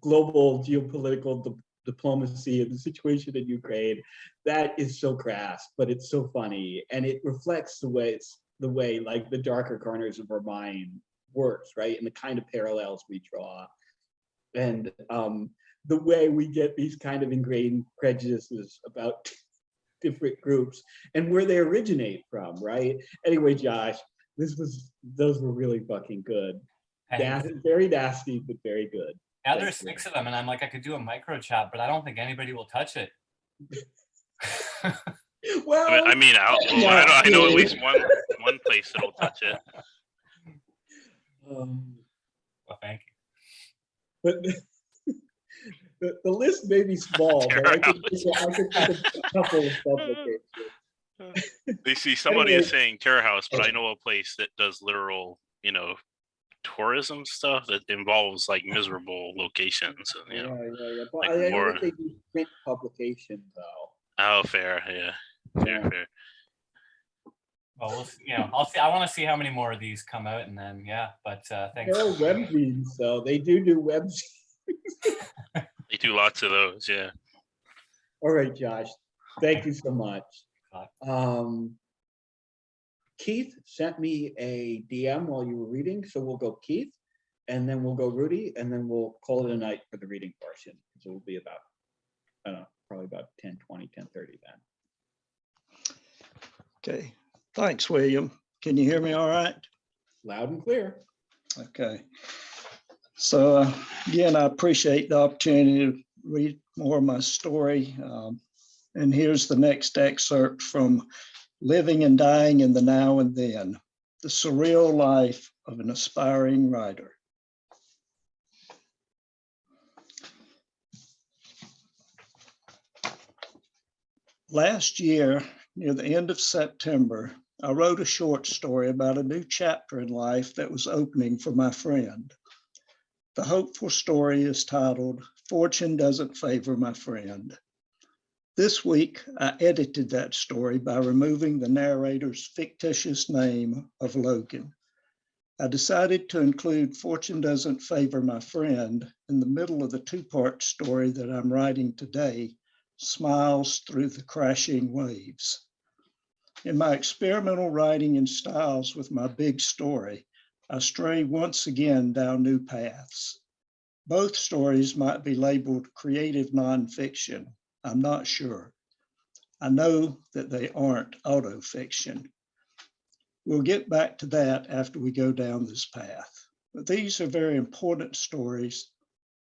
global geopolitical diplomacy and the situation in Ukraine, that is so crass, but it's so funny, and it reflects the way like the darker corners of our mind works, right? And the kind of parallels we draw, and the way we get these kind of ingrained prejudices about different groups and where they originate from, right? Anyway, Josh, those were really fucking good. Very nasty, but very good. Now there's 6 of them, and I'm like, I could do a micro chat, but I don't think anybody will touch it. Well, I mean, I know at least one place that'll touch it. Well, thank you. But the list may be small, but I could think of a couple of publications. They see somebody Anyway. is saying Terror House, but I know a place that does literal, tourism stuff that involves like miserable locations. Yeah. But like I know more- that they do print publications though. Oh, fair, yeah, fair. Well, we'll see, I'll see. I want to see how many more of these come out, and then but thanks. There are webzines though. They do webzines. They do lots of those, yeah. All right, Josh. Thank you so much. Keith sent me a DM while you were reading, so we'll go Keith, and then we'll go Rudy, and then we'll call it a night for the reading portion. So it'll be about, I don't know, probably about 10:20, 10:30 then. Okay, thanks, William. Can you hear me all right? Loud and clear. Okay. So again, I appreciate the opportunity to read more of my story. And here's the next excerpt from Living and Dying in the Now and Then, the surreal life of an aspiring writer. Last year, near the end of September, I wrote a short story about a new chapter in life that was opening for my friend. The hopeful story is titled, Fortune Doesn't Favor My Friend. This week, I edited that story by removing the narrator's fictitious name of Logan. I decided to include Fortune Doesn't Favor My Friend in the middle of the two-part story that I'm writing today, Smiles Through the Crashing Waves. In my experimental writing and styles with my big story, I stray once again down new paths. Both stories might be labeled creative nonfiction. I'm not sure. I know that they aren't autofiction. We'll get back to that after we go down this path. But these are very important stories,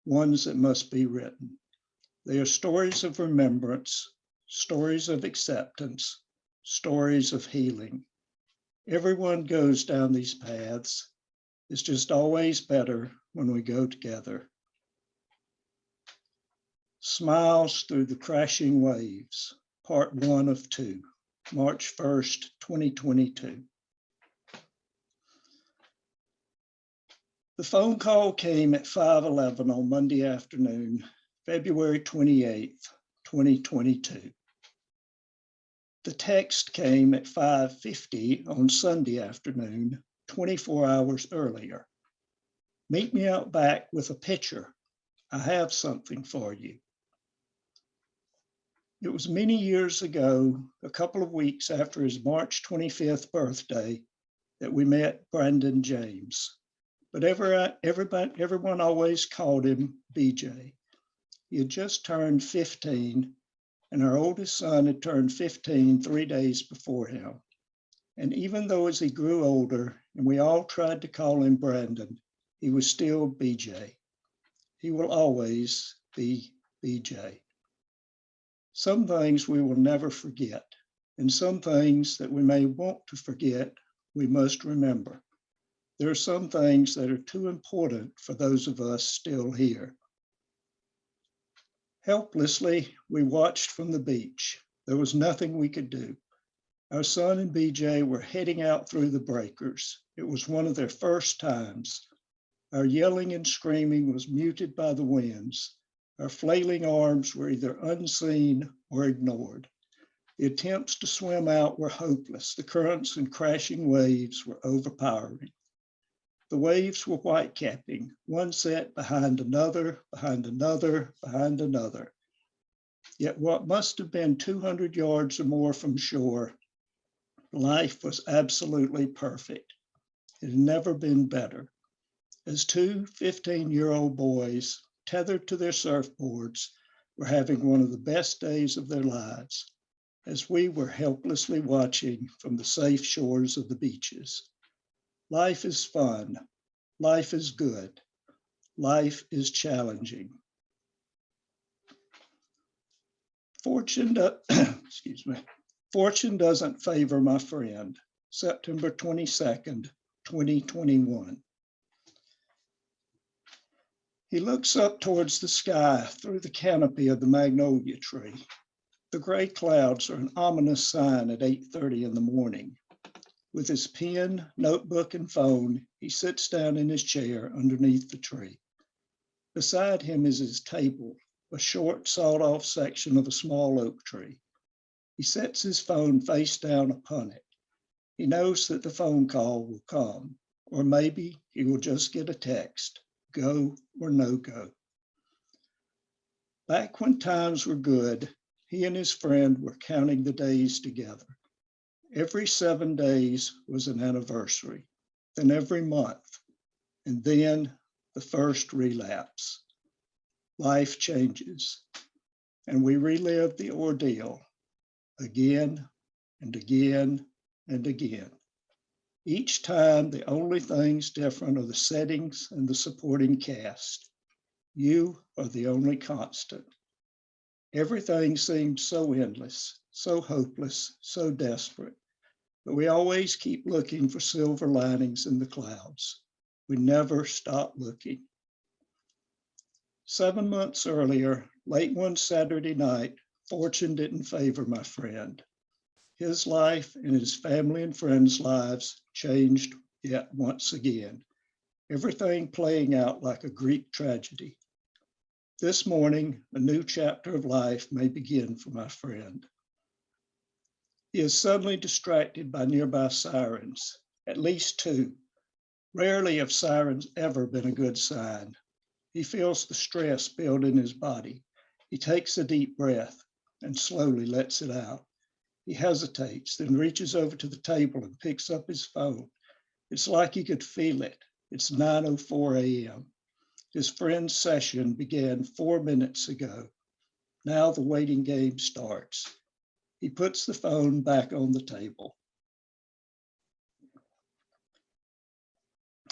ones that must be written. They are stories of remembrance, stories of acceptance, stories of healing. Everyone goes down these paths. It's just always better when we go together. Smiles Through the Crashing Waves, Part 1 of 2, March 1st, 2022. The phone call came at 5:11 on Monday afternoon, February 28th, 2022. The text came at 5:50 on Sunday afternoon, 24 hours earlier. Meet me out back with a picture. I have something for you. It was many years ago, a couple of weeks after his March 25th birthday, that we met Brandon James. But everyone always called him BJ. He had just turned 15, and our oldest son had turned 15 3 days before him. And even though as he grew older, and we all tried to call him Brandon, he was still BJ. He will always be BJ. Some things we will never forget, and some things that we may want to forget, we must remember. There are some things that are too important for those of us still here. Helplessly, we watched from the beach. There was nothing we could do. Our son and BJ were heading out through the breakers. It was one of their first times. Our yelling and screaming was muted by the winds. Our flailing arms were either unseen or ignored. The attempts to swim out were hopeless. The currents and crashing waves were overpowering. The waves were whitecapping, one set behind another, behind another, behind another. Yet what must have been 200 yards or more from shore, life was absolutely perfect. It had never been better. As two 15-year-old boys, tethered to their surfboards, were having one of the best days of their lives, as we were helplessly watching from the safe shores of the beaches. Life is fun. Life is good. Life is challenging. Fortune doesn't favor my friend. September 22nd, 2021. He looks up towards the sky through the canopy of the magnolia tree. The gray clouds are an ominous sign at 8:30 in the morning. With his pen, notebook, and phone, he sits down in his chair underneath the tree. Beside him is his table, a short sawed-off section of a small oak tree. He sets his phone face down upon it. He knows that the phone call will come, or maybe he will just get a text, go or no go. Back when times were good, he and his friend were counting the days together. Every 7 days was an anniversary, then every month, and then the first relapse. Life changes, and we relive the ordeal again and again and again. Each time, the only things different are the settings and the supporting cast. You are the only constant. Everything seems so endless, so hopeless, so desperate, but we always keep looking for silver linings in the clouds. We never stop looking. 7 months earlier, late one Saturday night, fortune didn't favor my friend. His life and his family and friends' lives changed yet once again, everything playing out like a Greek tragedy. This morning, a new chapter of life may begin for my friend. He is suddenly distracted by nearby sirens, at least 2. Rarely have sirens ever been a good sign. He feels the stress build in his body. He takes a deep breath and slowly lets it out. He hesitates, then reaches over to the table and picks up his phone. It's like he could feel it. It's 9:04 a.m. His friend's session began 4 minutes ago. Now the waiting game starts. He puts the phone back on the table.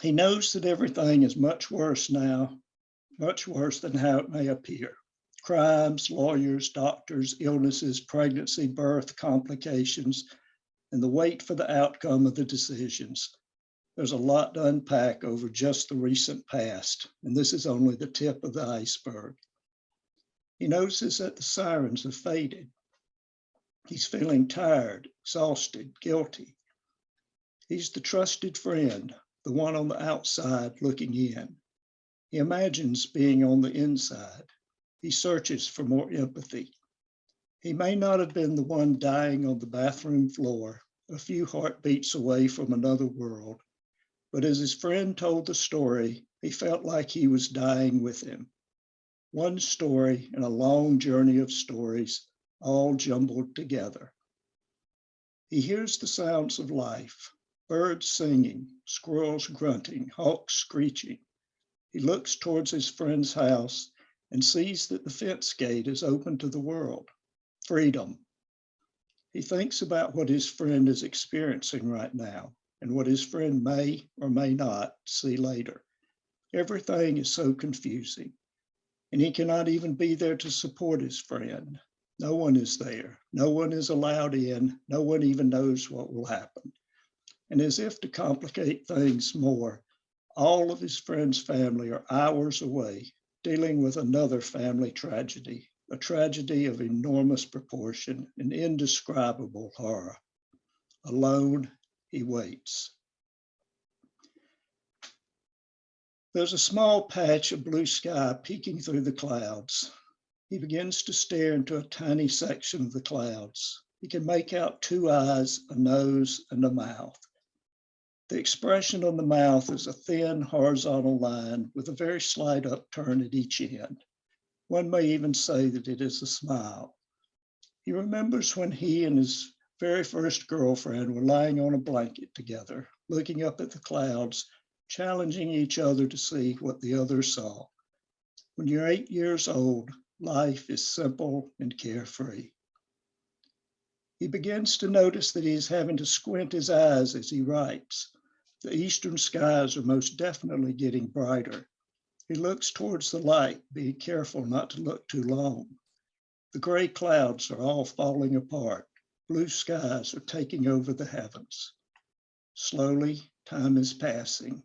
He knows that everything is much worse now, much worse than how it may appear. Crimes, lawyers, doctors, illnesses, pregnancy, birth, complications, and the wait for the outcome of the decisions. There's a lot to unpack over just the recent past, and this is only the tip of the iceberg. He notices that the sirens have faded. He's feeling tired, exhausted, guilty. He's the trusted friend, the one on the outside looking in. He imagines being on the inside. He searches for more empathy. He may not have been the one dying on the bathroom floor, a few heartbeats away from another world, but as his friend told the story, he felt like he was dying with him. One story in a long journey of stories, all jumbled together. He hears the sounds of life, birds singing, squirrels grunting, hawks screeching. He looks towards his friend's house and sees that the fence gate is open to the world, freedom. He thinks about what his friend is experiencing right now and what his friend may or may not see later. Everything is so confusing, and he cannot even be there to support his friend. No one is there. No one is allowed in. No one even knows what will happen. And as if to complicate things more, all of his friend's family are hours away, dealing with another family tragedy, a tragedy of enormous proportion and indescribable horror. Alone, he waits. There's a small patch of blue sky peeking through the clouds. He begins to stare into a tiny section of the clouds. He can make out two eyes, a nose, and a mouth. The expression on the mouth is a thin horizontal line with a very slight upturn at each end. One may even say that it is a smile. He remembers when he and his very first girlfriend were lying on a blanket together, looking up at the clouds, challenging each other to see what the other saw. When you're 8 years old, life is simple and carefree. He begins to notice that he is having to squint his eyes as he writes. The eastern skies are most definitely getting brighter. He looks towards the light, being careful not to look too long. The gray clouds are all falling apart. Blue skies are taking over the heavens. Slowly, time is passing.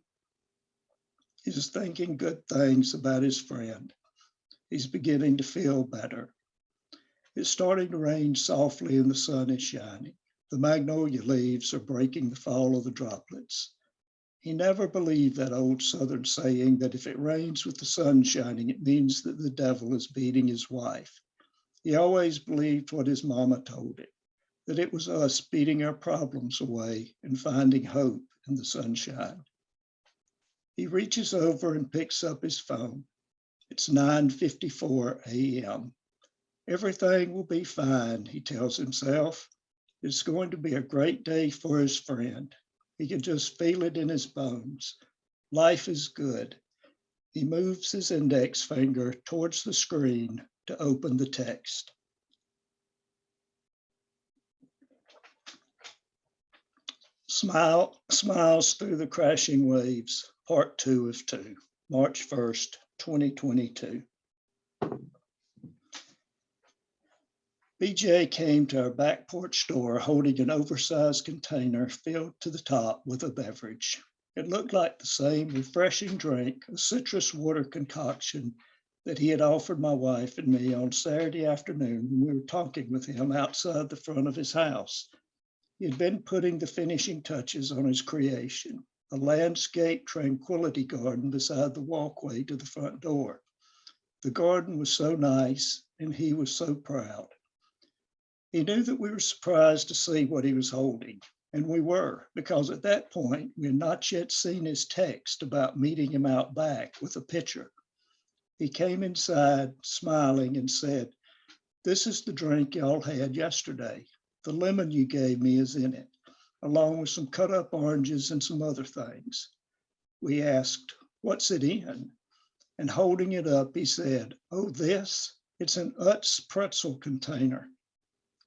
He's thinking good things about his friend. He's beginning to feel better. It's starting to rain softly and the sun is shining. The magnolia leaves are breaking the fall of the droplets. He never believed that old Southern saying that if it rains with the sun shining, it means that the devil is beating his wife. He always believed what his mama told him, that it was us beating our problems away and finding hope in the sunshine. He reaches over and picks up his phone. It's 9:54 a.m. Everything will be fine, he tells himself. It's going to be a great day for his friend. He can just feel it in his bones. Life is good. He moves his index finger towards the screen to open the text. Smiles through the crashing waves, part 2 of 2, March 1st, 2022. BJ came to our back porch door holding an oversized container filled to the top with a beverage. It looked like the same refreshing drink, a citrus water concoction that he had offered my wife and me on Saturday afternoon when we were talking with him outside the front of his house. He had been putting the finishing touches on his creation, a landscape tranquility garden beside the walkway to the front door. The garden was so nice and he was so proud. He knew that we were surprised to see what he was holding, and we were, because at that point, we had not yet seen his text about meeting him out back with a pitcher. He came inside smiling and said, "This is the drink y'all had yesterday. The lemon you gave me is in it, along with some cut up oranges and some other things." We asked, "What's it in?" And holding it up, he said, "Oh, this? It's an Utz pretzel container."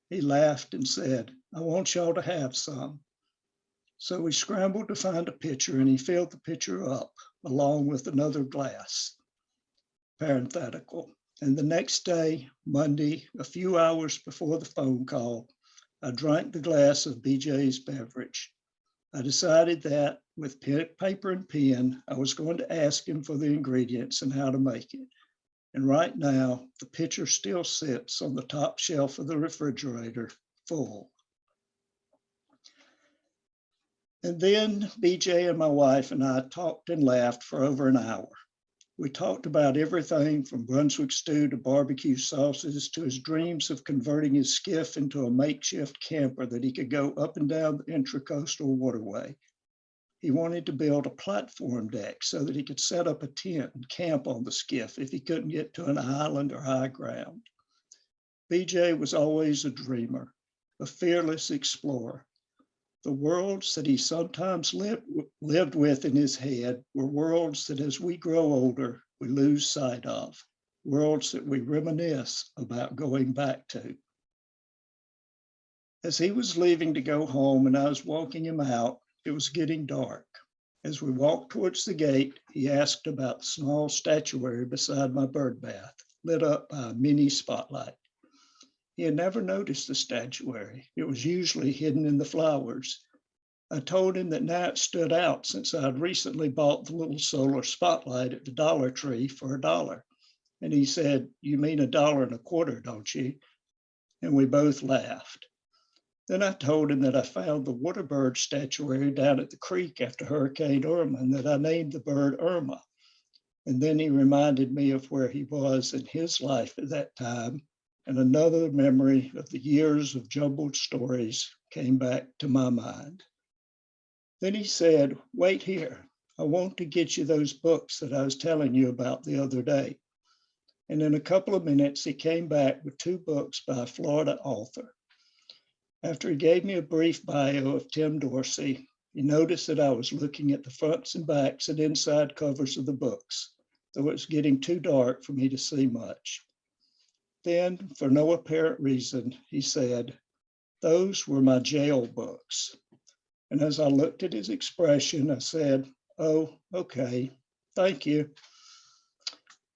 He laughed and said, "I want y'all to have some." So we scrambled to find a pitcher and he filled the pitcher up along with another glass. Parenthetical. And the next day, Monday, a few hours before the phone call, I drank the glass of BJ's beverage. I decided that with paper and pen, I was going to ask him for the ingredients and how to make it. And right now, the pitcher still sits on the top shelf of the refrigerator, full. And then BJ and my wife and I talked and laughed for over an hour. We talked about everything from Brunswick stew to barbecue sauces to his dreams of converting his skiff into a makeshift camper that he could go up and down the intracoastal waterway. He wanted to build a platform deck so that he could set up a tent and camp on the skiff if he couldn't get to an island or high ground. BJ was always a dreamer, a fearless explorer. The worlds that he sometimes lived with in his head were worlds that as we grow older, we lose sight of, worlds that we reminisce about going back to. As he was leaving to go home and I was walking him out, it was getting dark. As we walked towards the gate, he asked about the small statuary beside my bird bath, lit up by a mini spotlight. He had never noticed the statuary. It was usually hidden in the flowers. I told him that now it stood out since I'd recently bought the little solar spotlight at the Dollar Tree for $1. And he said, "You mean $1.25, don't you?" And we both laughed. Then I told him that I found the water bird statuary down at the creek after Hurricane Irma and that I named the bird Irma. And then he reminded me of where he was in his life at that time. And another memory of the years of jumbled stories came back to my mind. Then he said, wait here. I want to get you those books that I was telling you about the other day. And in a couple of minutes, he came back with 2 books by a Florida author. After he gave me a brief bio of Tim Dorsey, he noticed that I was looking at the fronts and backs and inside covers of the books, though it was getting too dark for me to see much. Then, for no apparent reason, he said, those were my jail books. And as I looked at his expression, I said, oh, okay, thank you.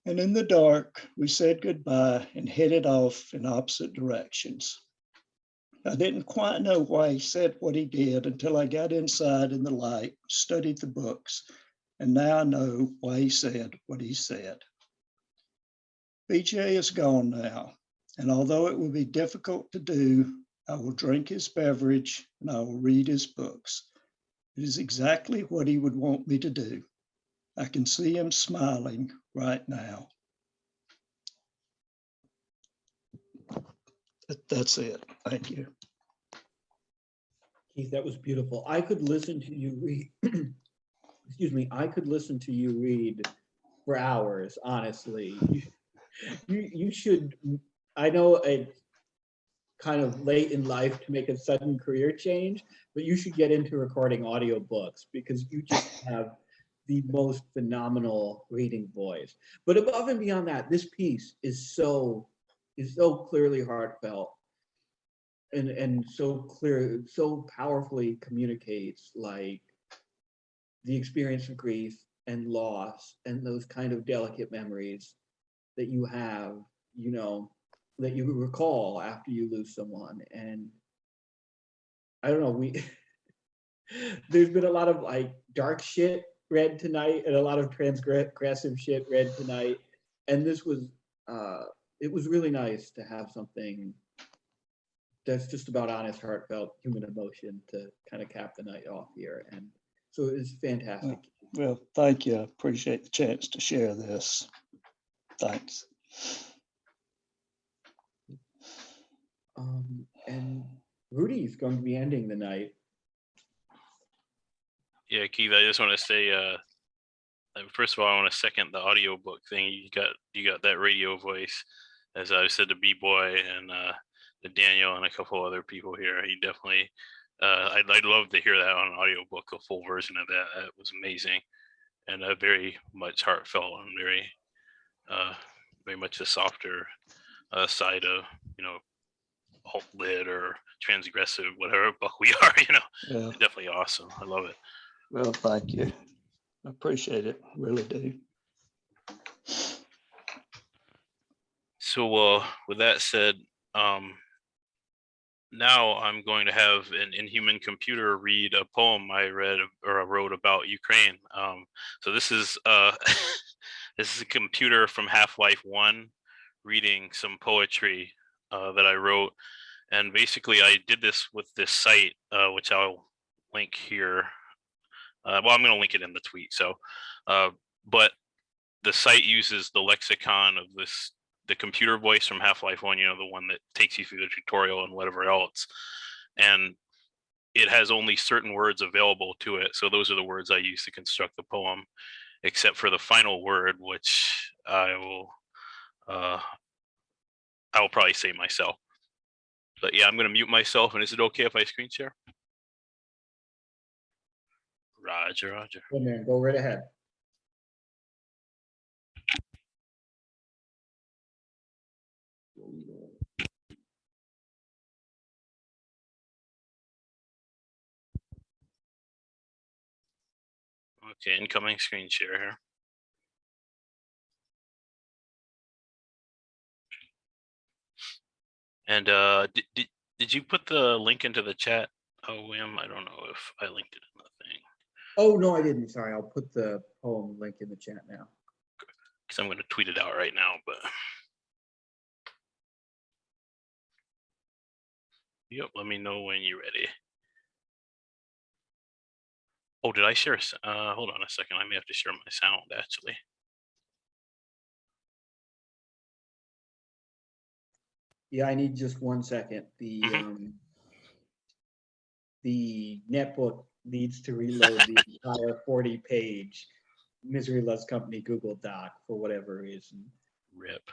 And in the dark, we said goodbye and headed off in opposite directions. I didn't quite know why he said what he did until I got inside in the light, studied the books, and now I know why he said what he said. BJ is gone now, and although it will be difficult to do, I will drink his beverage and I will read his books. It is exactly what he would want me to do. I can see him smiling right now. That's it. Thank you. Keith, that was beautiful. I could listen to you read, excuse me, I could listen to you read for hours, honestly. You should, I know it's kind of late in life to make a sudden career change, but you should get into recording audiobooks because you just have the most phenomenal reading voice. But above and beyond that, this piece is so clearly heartfelt and so clear, so powerfully communicates like the experience of grief and loss and those kind of delicate memories that you have, you know, that you recall after you lose someone. And I don't know, there's been a lot of like dark shit read tonight and a lot of transgressive shit read tonight. And this was, it was really nice to have something that's just about honest, heartfelt human emotion to kind of cap the night off here. And so it was fantastic. Well, thank you. I appreciate the chance to share this. Thanks. And Rudy's going to be ending the night. Yeah, Keith, I just want to say, first of all, I want to second the audiobook thing. You got that radio voice, as I said to B-Boy and to Daniel and a couple other people here. He definitely, I'd love to hear that on an audiobook, a full version of that. That was amazing and very much heartfelt and very much the softer side of, you know, alt lit or transgressive, whatever book we are, you know. Yeah. Definitely awesome. I love it. Well, thank you. I appreciate it. Really do. So with that said, now I'm going to have an Inhuman Computer read a poem I read or I wrote about Ukraine. So this is this is a computer from Half-Life 1 reading some poetry that I wrote. And basically I did this with this site, which I'll link here. Well, I'm going to link it in the tweet. So, but the site uses the lexicon of the computer voice from Half-Life 1, you know, the one that takes you through the tutorial and whatever else. And it has only certain words available to it. So those are the words I use to construct the poem, except for the final word, which I will probably say myself. But yeah, I'm going to mute myself. And is it okay if I screen share? Roger. Go, man, go right ahead. Okay, incoming screen share here. And did you put the link into the chat? Oh, William, I don't know if I linked it in the thing. Oh, no, I didn't. Sorry. I'll put the poem link in the chat now. Because I'm going to tweet it out right now, but Yep, let me know when you're ready. Oh, did I share? Hold on a second. I may have to share my sound actually. Yeah, I need just 1 second. The netbook needs to reload the entire 40-page Misery Loves Company Google Doc for whatever reason. Rip.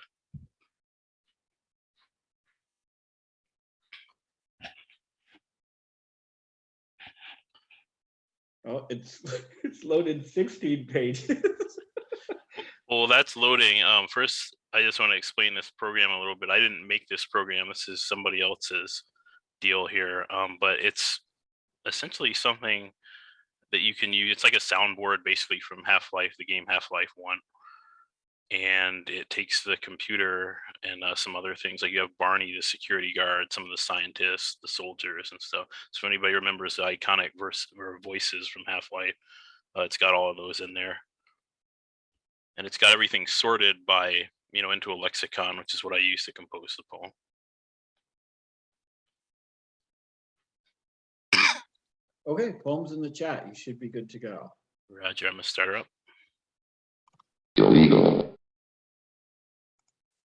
Oh, it's it's loaded 16 pages. Well, that's loading. First, I just want to explain this program a little bit. I didn't make this program. This is somebody else's deal here. But it's essentially something that you can use. It's like a soundboard basically from Half-Life, the game Half-Life 1. And it takes the computer and some other things. Like you have Barney, the security guard, some of the scientists, the soldiers and stuff. So if anybody remembers the iconic voices from Half-Life, it's got all of those in there. And it's got everything sorted by, into a lexicon, which is what I use to compose the poem. Okay, poems in the chat. You should be good to go. Roger, I'm gonna start her up. Illegal.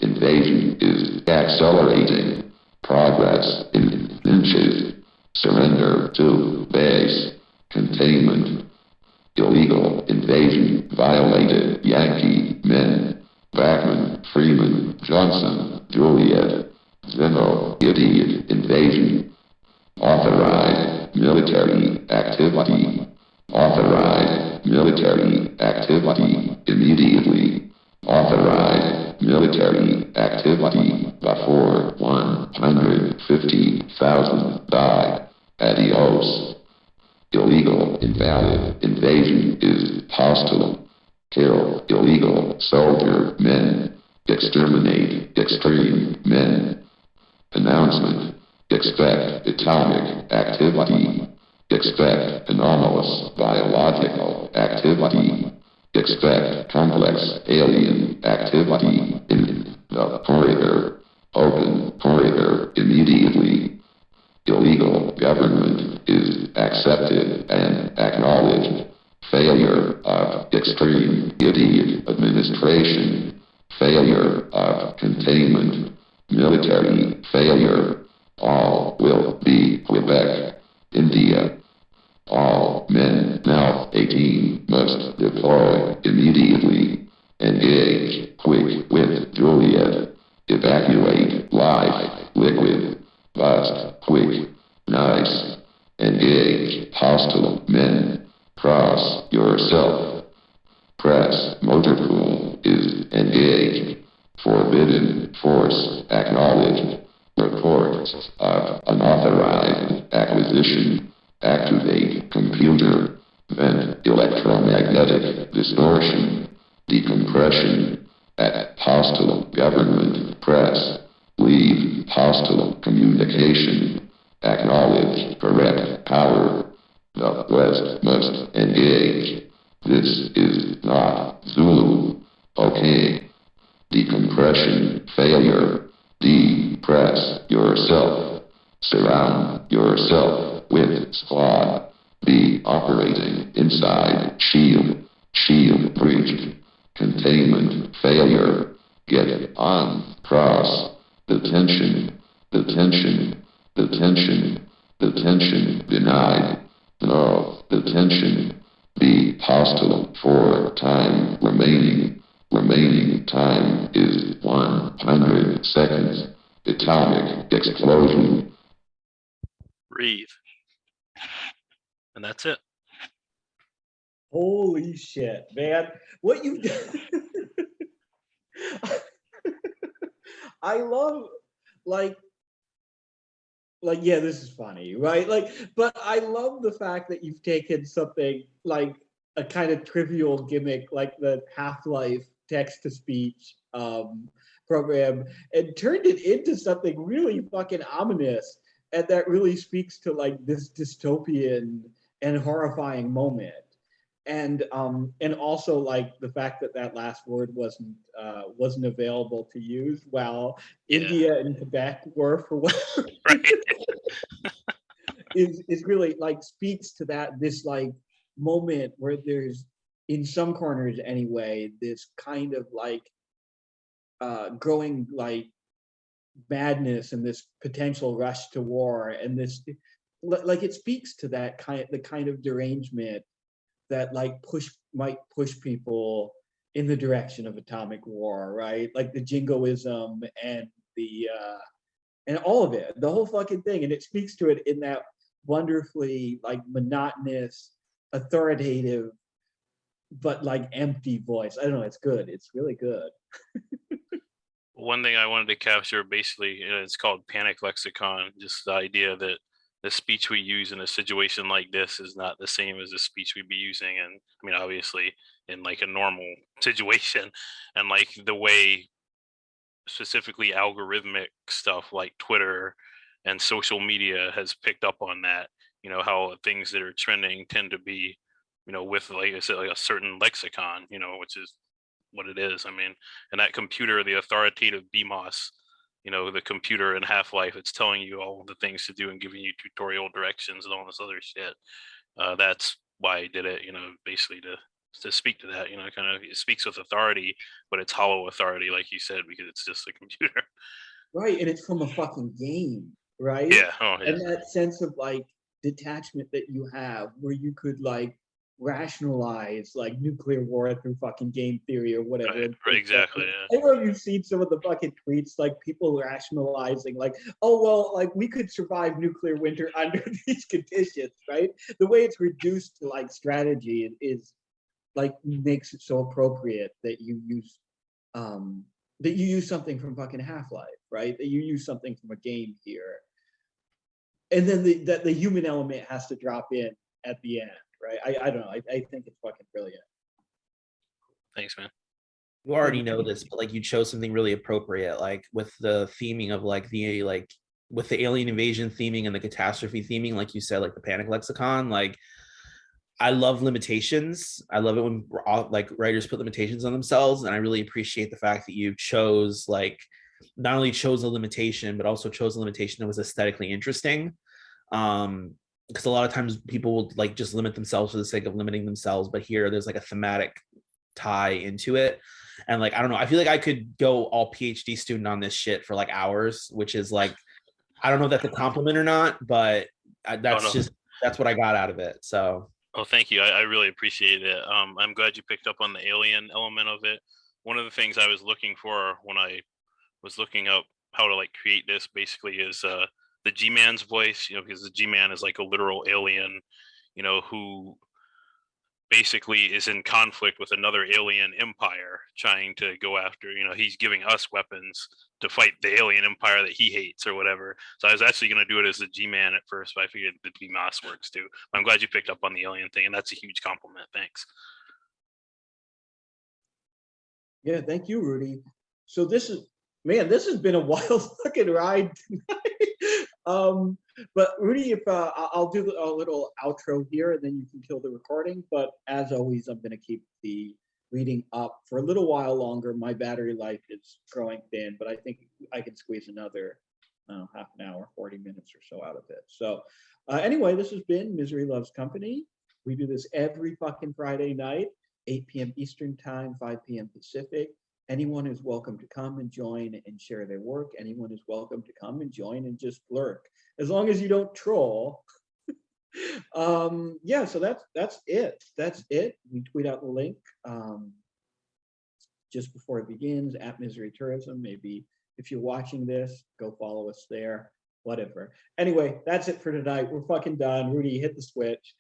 Invasion is accelerating. Progress in inches. Surrender to base. Containment. Illegal invasion violated Yankee men. Bachman, Freeman, Johnson, Juliet. Zeno, idiot invasion. Authorized military activity. Authorized military activity immediately. Authorized military activity before 150,000 die. Adios. Illegal invalid invasion is hostile. Kill illegal soldier men. Exterminate extreme men. Announcement. Expect atomic activity. Expect anomalous biological activity. Expect complex alien activity in the corridor. Open corridor immediately. Illegal government is accepted and acknowledged. Failure of extreme idiot administration. Failure of containment. Military failure. All will be Quebec, India. All men now 18 must deploy immediately. Engage quick with Juliet. Evacuate live liquid. Bust quick. Nice. Engage hostile men. Cross yourself. Press motor pool is engaged. Forbidden force acknowledged. Reports of unauthorized acquisition. Activate computer. Vent electromagnetic distortion. Decompression. At hostile government press. Leave hostile communication. Acknowledge correct power. The West must engage. This is not Zulu. Okay. Decompression failure. Depress yourself. Surround yourself with squad. Be operating inside shield. Shield breached. Containment failure. Get on. Cross. Detention. Detention. Detention. Detention denied. No. Detention. Be hostile for time remaining. Remaining time is 100 seconds. Atomic explosion. Breathe. And that's it. Holy shit, man. What you done. I love, like, yeah, this is funny, right? But I love the fact that you've taken something like a kind of trivial gimmick like the Half-Life text-to-speech program and turned it into something really fucking ominous, and that really speaks to like this dystopian and horrifying moment. And also like the fact that that last word wasn't available to use while India and Quebec were for whatever. Right. is really like speaks to this like moment where there's, in some corners anyway, this kind of like growing like madness and this potential rush to war, and this like it speaks to that the kind of derangement that like might push people in the direction of atomic war, right? Like the jingoism and the and all of it, the whole fucking thing. And it speaks to it in that wonderfully like monotonous, authoritative, but like empty voice. I don't know, it's good. It's really good. One thing I wanted to capture basically, it's called panic lexicon, just the idea that the speech we use in a situation like this is not the same as the speech we'd be using. And I mean, obviously in like a normal situation, and like the way specifically algorithmic stuff like Twitter and social media has picked up on that, how things that are trending tend to be, with, like I said, like a certain lexicon, which is what it is. I mean, and that computer, the authoritative BMOS, the computer in Half-Life, it's telling you all the things to do and giving you tutorial directions and all this other shit. That's why I did it, basically to speak to that, kind of, it speaks with authority, but it's hollow authority, like you said, because it's just a computer. Right, and it's from a fucking game, right? Yeah. Oh, yeah. And that sense of like detachment that you have, where you could like rationalize like nuclear war through fucking game theory or whatever. Right, exactly. Yeah. I don't know if you've seen some of the fucking tweets, like people rationalizing, like, oh well, like we could survive nuclear winter under these conditions, right? The way it's reduced to like strategy is like makes it so appropriate that you use something from fucking Half-Life, right? That you use something from a game here, and then the human element has to drop in at the end, right? I don't know. I think it's fucking brilliant. Thanks, man. You already know this, but like you chose something really appropriate, like with the theming of with the alien invasion theming and the catastrophe theming, like you said, like the panic lexicon. Like, I love limitations. I love it when like writers put limitations on themselves, and I really appreciate the fact that you chose like not only chose a limitation, but also chose a limitation that was aesthetically interesting. Because a lot of times people will like just limit themselves for the sake of limiting themselves, but here there's like a thematic tie into it. And like, I don't know, I feel like I could go all PhD student on this shit for like hours, which is like, I don't know if that's a compliment or not, but that's what I got out of it. So. Oh, thank you. I really appreciate it. I'm glad you picked up on the alien element of it. One of the things I was looking for when I was looking up how to like create this basically is the G-Man's voice, because the G-Man is like a literal alien, who basically is in conflict with another alien empire trying to go after, he's giving us weapons to fight the alien empire that he hates or whatever. So I was actually going to do it as a G-Man at first, but I figured the BMOS works too. I'm glad you picked up on the alien thing, and that's a huge compliment. Thanks. Yeah, thank you, Rudy. So this has been a wild fucking ride tonight. But Rudy, if I'll do a little outro here, and then you can kill the recording. But as always, I'm going to keep the reading up for a little while longer. My battery life is growing thin, but I think I can squeeze another half an hour, 40 minutes or so out of it. So anyway, this has been Misery Loves Company. We do this every fucking Friday night, 8 p.m. Eastern Time, 5 p.m. Pacific. Anyone is welcome to come and join and share their work. Anyone is welcome to come and join and just lurk, as long as you don't troll. Yeah, so that's it. That's it. We tweet out the link just before it begins at Misery Tourism. Maybe if you're watching this, go follow us there. Whatever. Anyway, that's it for tonight. We're fucking done. Rudy, hit the switch.